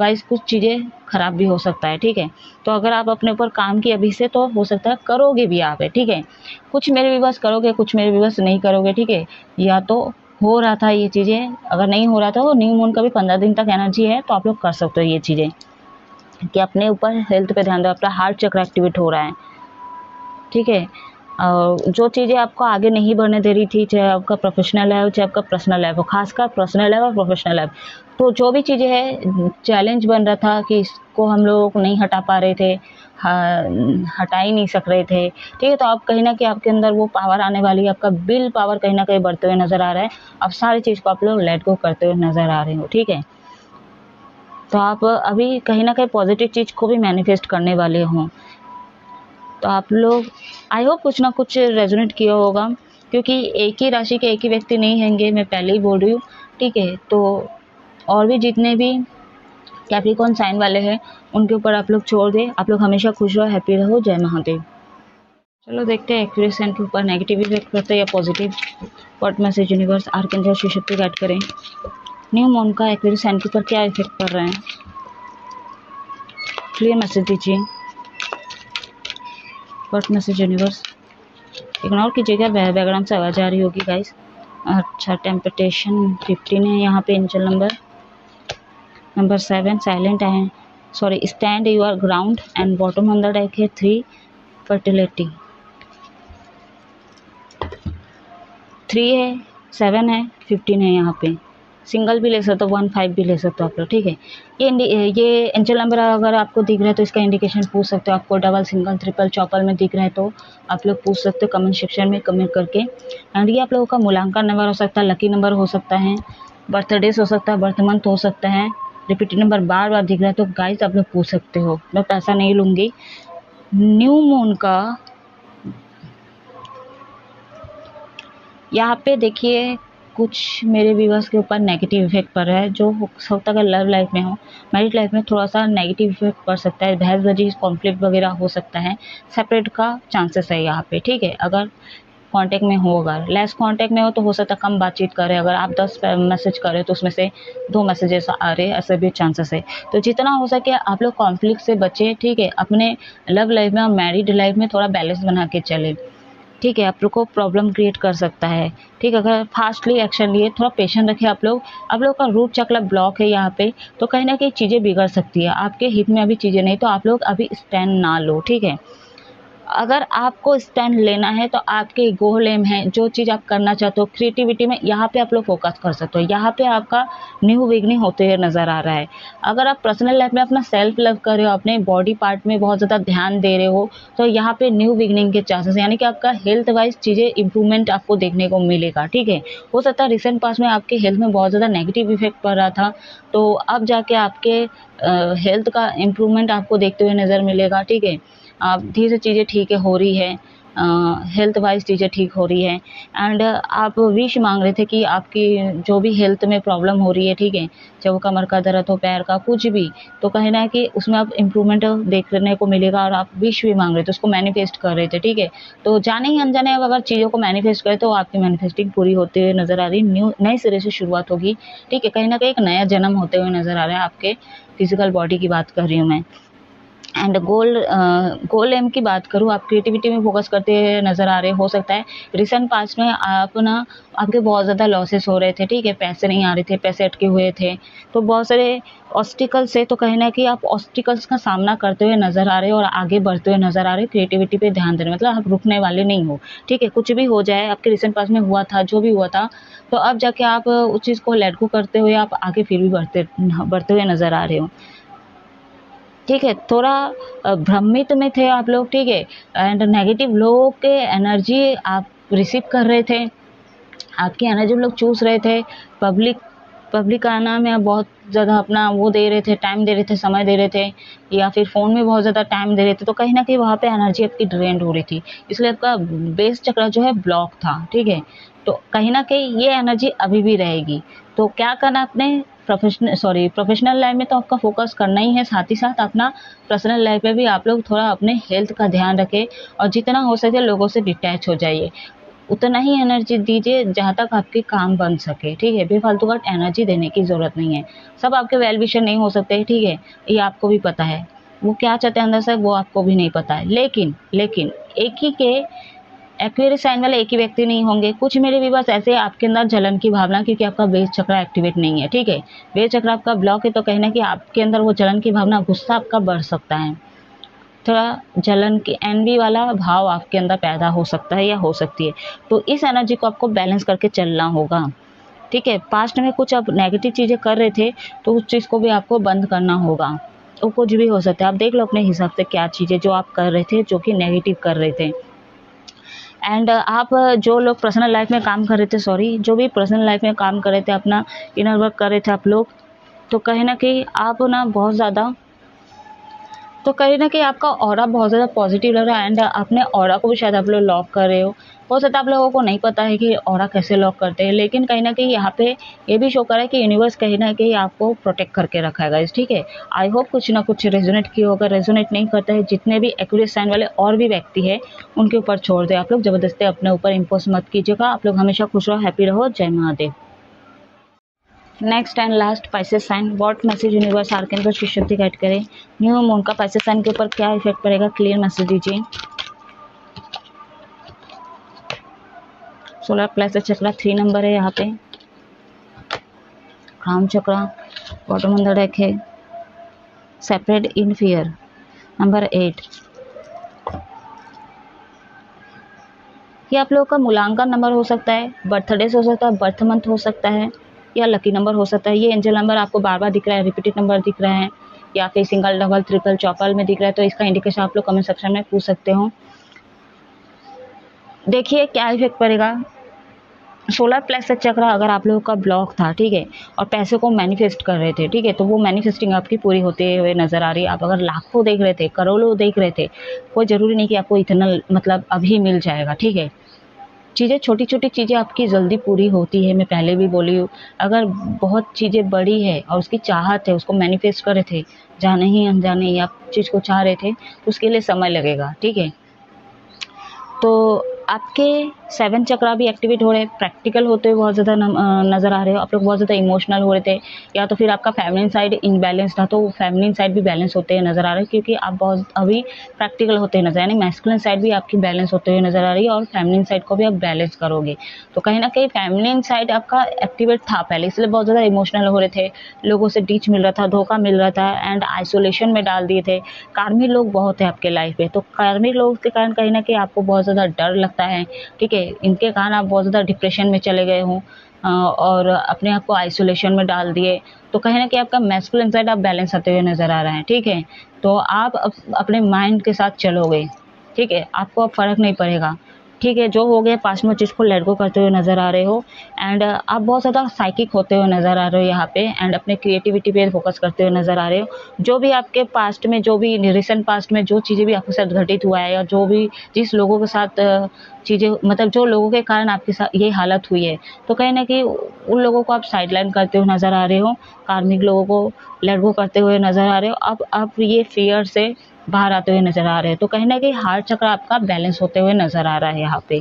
Speaker 1: वाइज कुछ चीज़ें खराब भी हो सकता है, ठीक है। तो अगर आप अपने ऊपर काम किए अभी से, तो हो सकता है करोगे भी आप, ठीक है। कुछ मेरे व्यूअर्स करोगे, कुछ मेरे व्यूअर्स नहीं करोगे, ठीक है। या तो हो रहा था ये चीज़ें, अगर नहीं हो रहा था तो न्यू मून का भी 15 दिन तक एनर्जी है, तो आप लोग कर सकते हो ये चीज़ें, कि अपने ऊपर हेल्थ पे ध्यान दो। आपका हार्ट चक्र एक्टिवेट हो रहा है, ठीक है। जो चीज़ें आपको आगे नहीं बढ़ने दे रही थी, चाहे आपका प्रोफेशनल है चाहे आपका पर्सनल है, वो खासकर पर्सनल है और प्रोफेशनल है, तो जो भी चीज़ें है चैलेंज बन रहा था कि इसको हम लोग नहीं हटा पा रहे थे, हटा ही नहीं सक रहे थे, ठीक है। तो आप कहीं ना कहीं आपके अंदर वो पावर आने वाली है, आपका विल पावर कहीं ना कहीं बढ़ते हुए नज़र आ रहा है। अब सारी चीज़ को आप लोग लेट गो करते हुए नज़र आ रहे हो, ठीक है। तो आप अभी कहीं ना कहीं पॉजिटिव चीज़ को भी मैनिफेस्ट करने वाले हों। तो आप लोग आई होप कुछ ना कुछ रेजोनेट किया होगा, क्योंकि एक ही राशि के एक ही व्यक्ति नहीं होंगे, मैं पहले ही बोल रही हूँ, ठीक है। तो और भी जितने भी कैप्रिकॉर्न साइन वाले हैं उनके ऊपर आप लोग छोड़ दें। आप लोग हमेशा खुश रहो, हैप्पी रहो। जय महादेव। चलो देखते हैं एक्यूरेट साइन के ऊपर नेगेटिव इफेक्ट करते हैं या positive. What message universe archangel Shiv Shakti guide करें। न्यू मून का एक्यूरेट साइन के ऊपर क्या इफेक्ट पड़ रहा है, क्लियर मैसेज दीजिए। व्हाट मैसेज यूनिवर्स, इग्नोर कीजिएगा, बैकग्राउंड से आवाज़ आ रही होगी गाइस। अच्छा टेम्पटेशन 15 है यहाँ पे एंजल नंबर 7 साइलेंट है, sorry stand your ground. And bottom on the deck है 3 फर्टिलिटी, 3 है, 7 है, 15 है। यहाँ पे सिंगल भी ले सकते हो, 1 5 भी ले सकते हो आप लोग, ठीक है। ये एंजल नंबर अगर आपको दिख रहा है तो इसका इंडिकेशन पूछ सकते हो। आपको डबल, सिंगल, ट्रिपल, चौपल में दिख रहा है तो आप लोग पूछ सकते हो कमेंट सेक्शन में कमेंट करके। एंड ये आप लोगों का मूल्यांकन नंबर हो सकता है, लकी नंबर हो सकता है, बर्थडेज हो सकता है, बर्थ मंथ हो सकता है। रिपीटेड नंबर बार बार दिख रहा है तो गाइस आप लोग पूछ सकते हो, मैं पैसा नहीं लूँगी। न्यू मून का यहाँ पे देखिए कुछ मेरे व्यूअर्स के ऊपर नेगेटिव इफेक्ट पड़ रहा है, जो हो सकता है अगर लव लाइफ में हो, मैरिड लाइफ में थोड़ा सा नेगेटिव इफेक्ट पड़ सकता है, बहसबाजी कॉन्फ्लिक्ट वगैरह हो सकता है, सेपरेट का चांसेस है यहाँ पे, ठीक है। अगर कांटेक्ट में हो, अगर लेस कांटेक्ट में हो तो हो सकता है कम बातचीत करें, अगर आप 10 मैसेज करें तो उसमें से 2 मैसेजेस आ रहे, ऐसे भी चांसेस है। तो जितना हो सके आप लोग कॉन्फ्लिक्ट से बचें, ठीक है। अपने लव लाइफ में और मैरिड लाइफ में थोड़ा बैलेंस बना के चलें, ठीक है। आप लोग को प्रॉब्लम क्रिएट कर सकता है, ठीक है। अगर फास्टली एक्शन लिए, थोड़ा पेशेंस रखें आप लोग का रूट चक्र ब्लॉक है यहाँ पे, तो कहीं ना कहीं चीज़ें बिगड़ सकती है, आपके हित में अभी चीज़ें नहीं, तो आप लोग अभी स्टैंड ना लो, ठीक है। अगर आपको स्टैंड लेना है तो आपके गोल एम है, जो चीज़ आप करना चाहते हो क्रिएटिविटी में, यहाँ पे आप लोग फोकस कर सकते हो, यहाँ पे आपका न्यू बिगनिंग होते हुए नज़र आ रहा है। अगर आप पर्सनल लाइफ में अपना सेल्फ लव कर रहे हो, अपने बॉडी पार्ट में बहुत ज़्यादा ध्यान दे रहे हो, तो यहाँ पे न्यू बिगनिंग के चांसेस, यानी कि आपका हेल्थ वाइज चीज़ें इंप्रूवमेंट आपको देखने को मिलेगा, ठीक है। हो सकता है रिसेंट पास में आपके हेल्थ में बहुत ज़्यादा नेगेटिव इफेक्ट पड़ रहा था, तो अब जाके आपके हेल्थ का इम्प्रूवमेंट आपको देखते हुए नज़र मिलेगा, ठीक है। आप धीरे से चीज़ें ठीक है हो रही है, हेल्थ वाइज चीज़ें ठीक हो रही है। एंड आप विश मांग रहे थे कि आपकी जो भी हेल्थ में प्रॉब्लम हो रही है, ठीक है, चाहे वो कमर का दर्द हो, पैर का, कुछ भी, तो कहीं ना कि उसमें आप इम्प्रूवमेंट देखने को मिलेगा, और आप विश भी मांग रहे थे, उसको मैनिफेस्ट कर रहे थे, ठीक है। तो जाने ही अनजाने अगर चीज़ों को मैनिफेस्ट करें तो आपकी मैनिफेस्टिंग पूरी होते हुए नज़र आ रही, न्यू नए सिरे से शुरुआत होगी, ठीक है। कहीं ना कहीं एक नया जन्म होते हुए नज़र आ रहा है, आपके फिजिकल बॉडी की बात कर रही हूँ मैं। एंड गोल एम की बात करूँ, आप क्रिएटिविटी में फोकस करते नज़र आ रहे, हो सकता है रिसेंट पास्ट में आप ना आपके बहुत ज़्यादा लॉसेस हो रहे थे, ठीक है, पैसे नहीं आ रहे थे, पैसे अटके हुए थे, तो बहुत सारे ऑब्स्टिकल्स से, तो कहीं ना कहीं आप ऑब्स्टिकल्स का सामना करते हुए नज़र आ रहे हो और आगे बढ़ते हुए नज़र आ रहे हो, क्रिएटिविटी पे ध्यान दे रहे हो, मतलब आप रुकने वाले नहीं हो, ठीक है। कुछ भी हो जाए, आपके रिसेंट पास्ट में हुआ था जो भी हुआ था, तो अब जाके आप उस चीज़ को लेट गो करते हुए आप आगे फिर भी बढ़ते हुए नज़र आ रहे हो, ठीक है। थोड़ा भ्रमित में थे आप लोग, ठीक है, एंड नेगेटिव लोगों के एनर्जी आप रिसीव कर रहे थे, आपकी एनर्जी लोग चूस रहे थे, पब्लिक आना में आप बहुत ज़्यादा अपना वो दे रहे थे, टाइम दे रहे थे, समय दे रहे थे, या फिर फ़ोन में बहुत ज़्यादा टाइम दे रहे थे, तो कहीं ना कहीं वहाँ पे एनर्जी आपकी ड्रेन्ड हो रही थी, इसलिए आपका बेस चक्र जो है ब्लॉक था, ठीक है। तो कहीं ना कहीं ये एनर्जी अभी भी रहेगी, तो क्या करना आपने, प्रोफेशनल लाइफ में तो आपका फोकस करना ही है, साथ ही साथ अपना पर्सनल लाइफ में भी आप लोग थोड़ा अपने हेल्थ का ध्यान रखें, और जितना हो सके लोगों से डिटैच हो जाइए, उतना ही एनर्जी दीजिए जहाँ तक आपके काम बन सके, ठीक है। बेफालतू का एनर्जी देने की ज़रूरत नहीं है, सब आपके वेल विशर नहीं हो सकते, ठीक है, ये आपको भी पता है, वो क्या चाहते हैं अंदर से वो आपको भी नहीं पता है, लेकिन एक ही के एक्वेरियस साइन वाले एक ही व्यक्ति नहीं होंगे, कुछ मेरे भी बस ऐसे आपके अंदर जलन की भावना, क्योंकि आपका बेस चक्र एक्टिवेट नहीं है, ठीक है, बेस चक्र आपका ब्लॉक है, तो कहना कि आपके अंदर वो जलन की भावना, गुस्सा आपका बढ़ सकता है, थोड़ा जलन की एनवी वाला भाव आपके अंदर पैदा हो सकता है या हो सकती है, तो इस एनर्जी को आपको बैलेंस करके चलना होगा, ठीक है। पास्ट में कुछ आप नेगेटिव चीज़ें कर रहे थे, तो उस चीज़ को भी आपको बंद करना होगा, तो कुछ भी हो सकता है, आप देख लो अपने हिसाब से क्या चीज़ें जो आप कर रहे थे, जो कि नेगेटिव कर रहे थे। एंड आप जो लोग पर्सनल लाइफ में काम कर रहे थे, जो भी पर्सनल लाइफ में काम कर रहे थे, अपना इनर वर्क कर रहे थे आप लोग, तो कहीं ना कहीं आप ना बहुत ज़्यादा, तो कहीं ना कहीं आपका ऑरा बहुत ज़्यादा पॉजिटिव लग रहा है, एंड अपने ऑरा को भी शायद आप लोग लॉक कर रहे हो सकता है आप लोगों को नहीं पता है कि ऑरा कैसे लॉक करते हैं, लेकिन कहीं ना कहीं यहाँ पे ये भी शो कर रहा है कि यूनिवर्स कहीं ना कहीं आपको प्रोटेक्ट करके रखा है, ठीक है। आई होप कुछ ना कुछ रेजोनेट किया होगा, रेजोनेट नहीं करता है, जितने भी एक्यूरेट साइन वाले और भी व्यक्ति है उनके ऊपर छोड़ दे, आप लोग ज़बरदस्ती अपने ऊपर इम्पोज मत कीजिएगा, आप लोग हमेशा खुश रहो, हैप्पी रहो, जय Mahadev. Next and last Pisces sign, what message universe archangel की शक्ति गाइड करे, न्यू मून का पाइसेस साइन के ऊपर क्या इफेक्ट पड़ेगा, क्लियर मैसेज दीजिए। सोलर प्लेक्सस चक्र 3 नंबर है यहाँ पे, crown chakra bottom on the deck है, सेपरेट इन फियर नंबर 8, ये आप लोगों का मूलांकन नंबर हो सकता है, बर्थडे हो सकता है, बर्थ मंथ हो सकता है, या लकी नंबर हो सकता है। ये एंजल नंबर आपको बार बार दिख रहा है, रिपीटेड नंबर दिख रहा है, या फिर सिंगल, डबल, ट्रिपल, चौपल में दिख रहा है, तो इसका इंडिकेशन आप लोग कमेंट सेक्शन में पूछ सकते हो। देखिए क्या इफेक्ट पड़ेगा, सोलर प्लेक्सस चक्र अगर आप लोगों का ब्लॉक था, ठीक है, और पैसे को मैनिफेस्ट कर रहे थे, ठीक है, तो वो मैनिफेस्टिंग आपकी पूरी होते हुए नजर आ रही है। आप अगर लाखों देख रहे थे, करोड़ों देख रहे थे, कोई ज़रूरी नहीं कि आपको इतना मतलब अभी मिल जाएगा, ठीक है। चीज़ें, छोटी छोटी चीज़ें आपकी जल्दी पूरी होती है, मैं पहले भी बोली हूँ। अगर बहुत चीज़ें बड़ी है और उसकी चाहत है, उसको मैनिफेस्ट करे थे, जाने ही अनजाने ही आप चीज़ को चाह रहे थे, तो उसके लिए समय लगेगा, ठीक है। तो आपके 7 चक्रा भी एक्टिवेट हो रहे हैं, प्रैक्टिकल होते हुए बहुत ज़्यादा नज़र आ रहे हो। आप लोग बहुत ज़्यादा इमोशनल हो रहे थे, या तो फिर आपका फेमिनिन साइड इम्बैलेंस था, तो फेमिनिन साइड भी बैलेंस होते हुए नज़र आ रहे हैं, क्योंकि आप बहुत अभी प्रैक्टिकल होते हुए नज़र, यानी मैस्कुलिन साइड भी आपकी बैलेंस होते हुए नज़र आ रही है और फेमिनिन साइड को भी आप बैलेंस करोगे। तो कहीं न कहीं फेमिनिन साइड आपका एक्टिवेट था पहले, इसलिए बहुत ज़्यादा इमोशनल हो रहे थे, लोगों से डीच मिल रहा था, धोखा मिल रहा था एंड आइसोलेशन में डाल दिए थे। कार्मिक लोग बहुत है आपके लाइफ में, तो कार्मिक लोगों के कारण कहीं न कहीं आपको बहुत ज़्यादा डर लगता है, ठीक है। इनके कारण आप बहुत ज़्यादा डिप्रेशन में चले गए हो और अपने आप को आइसोलेशन में डाल दिए। तो कहीं न कहीं आपका मैस्कुलिन साइड आप बैलेंस आते हुए नज़र आ रहा है, ठीक है। तो आप अपने माइंड के साथ चलोगे, ठीक है, आपको अब फ़र्क नहीं पड़ेगा, ठीक है। जो हो गया पास्ट में उस चीज़ को लेट गो करते हुए नज़र आ रहे हो एंड आप बहुत ज़्यादा साइकिक होते हुए नज़र आ रहे हो यहाँ पे एंड अपने क्रिएटिविटी पे फोकस करते हुए नज़र आ रहे हो। जो भी आपके पास्ट में, जो भी रिसेंट पास्ट में जो चीज़ें भी आपके साथ घटित हुआ है, या जो भी जिस लोगों के साथ चीज़ें, मतलब जो लोगों के कारण आपके साथ ये हालत हुई है, तो कहीं न कहीं उन लोगों को आप साइडलाइन करते हुए नज़र आ रहे हो, कार्मिक लोगों को लेट गो करते हुए नज़र आ रहे हो। अब आप ये फ़ियर से बाहर आते हुए नज़र आ रहे हैं, तो कहीं न कहीं हार्ट चक्र आपका बैलेंस होते हुए नज़र आ रहा है यहाँ पे।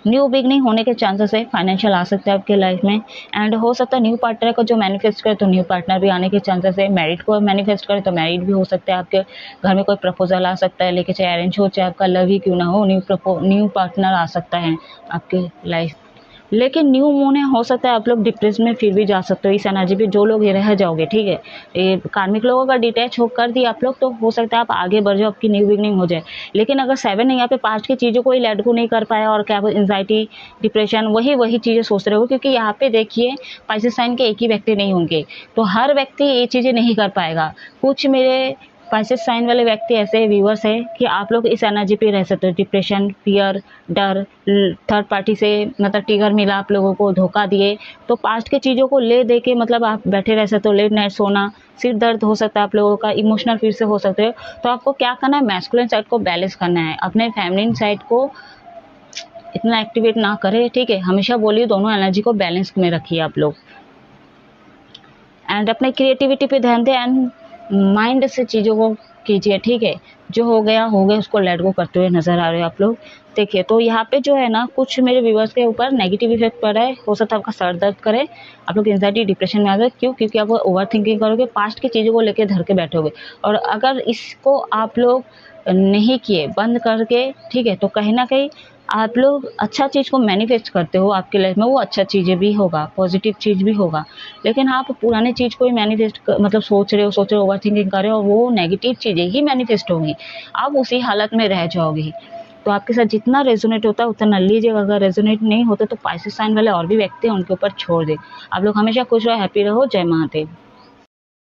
Speaker 1: न्यू बिगनिंग होने के चांसेस है, फाइनेंशियल आ सकता है आपके लाइफ में एंड हो सकता है न्यू पार्टनर को जो मैनिफेस्ट करे तो न्यू पार्टनर भी आने के चांसेस है। मैरिड को मैनिफेस्ट करे तो मैरिड भी हो सकता है, आपके घर में कोई प्रपोजल आ सकता है, लेकिन चाहे अरेंज हो चाहे आपका लव ही क्यों ना हो, न्यू पार्टनर आ सकता है आपके लाइफ। लेकिन न्यू मून है, हो सकता है आप लोग डिप्रेशन में फिर भी जा सकते हो इस एनर्जी पे, जो लोग ये रह जाओगे, ठीक है। ये कार्मिक लोगों का डिटैच हो कर दिया आप लोग, तो हो सकता है आप आगे बढ़ जाओ, आपकी न्यू बिगनिंग हो जाए। लेकिन अगर 7 है यहाँ पे, पास्ट की चीज़ों को ही लेट गो नहीं कर पाया और क्या एंजाइटी, डिप्रेशन, वही चीज़ें सोच रहे हो, क्योंकि यहाँ पे देखिए पाइसेस साइन के एक ही व्यक्ति नहीं होंगे, तो हर व्यक्ति ये चीज़ें नहीं कर पाएगा। कुछ मेरे स्पाइसेस साइन वाले व्यक्ति ऐसे व्यूअर्स है कि आप लोग इस एनर्जी पे रह सकते हो, डिप्रेशन, फियर, डर, थर्ड पार्टी से मतलब ट्रिगर मिला आप लोगों को, धोखा दिए, तो पास्ट के चीज़ों को ले दे के मतलब आप बैठे रह सकते हो, लेट नाइट सोना, सिर दर्द हो सकता है आप लोगों का, इमोशनल फिर से हो सकते हो। तो आपको क्या करना है, मैस्कुलिन साइड को बैलेंस करना है, अपने फेमिनिन साइड को इतना एक्टिवेट ना करे, ठीक है। हमेशा बोलिए दोनों एनर्जी को बैलेंस में रखिए आप लोग एंड अपने क्रिएटिविटी पे ध्यान दें एंड माइंड से चीज़ों को कीजिए, ठीक है। जो हो गया उसको लेट गो करते हुए नज़र आ रहे हो आप लोग। देखिए तो यहाँ पे जो है ना, कुछ मेरे व्यूवर्स के ऊपर नेगेटिव इफेक्ट पड़ रहा है, हो सकता है आपका सर दर्द करे, आप लोग एंजाइटी डिप्रेशन में आ जाए। क्यों? क्योंकि आप ओवर थिंकिंग करोगे, पास्ट की चीज़ों को लेकर धर के बैठोगे, और अगर इसको आप लोग नहीं किए, बंद करके, ठीक है, तो कहीं ना कहीं आप लोग अच्छा चीज़ को मैनिफेस्ट करते हो आपकी लाइफ में, वो अच्छा चीज़ें भी होगा, पॉजिटिव चीज़ भी होगा। लेकिन आप पुराने चीज़ को ही मैनिफेस्ट मतलब सोच रहे हो, ओवर थिंकिंग कर रहे हो, वो नेगेटिव चीज़ें ही मैनिफेस्ट होंगी, आप उसी हालत में रह जाओगे। तो आपके साथ जितना रेजोनेट होता है उतना लीजिएगा, अगर रेजोनेट नहीं होता तो पाइसेस साइन वाले और भी व्यक्ति हैं, उनके ऊपर छोड़ दे। आप लोग हमेशा खुश रहो, हैप्पी रहो। जय महादेव।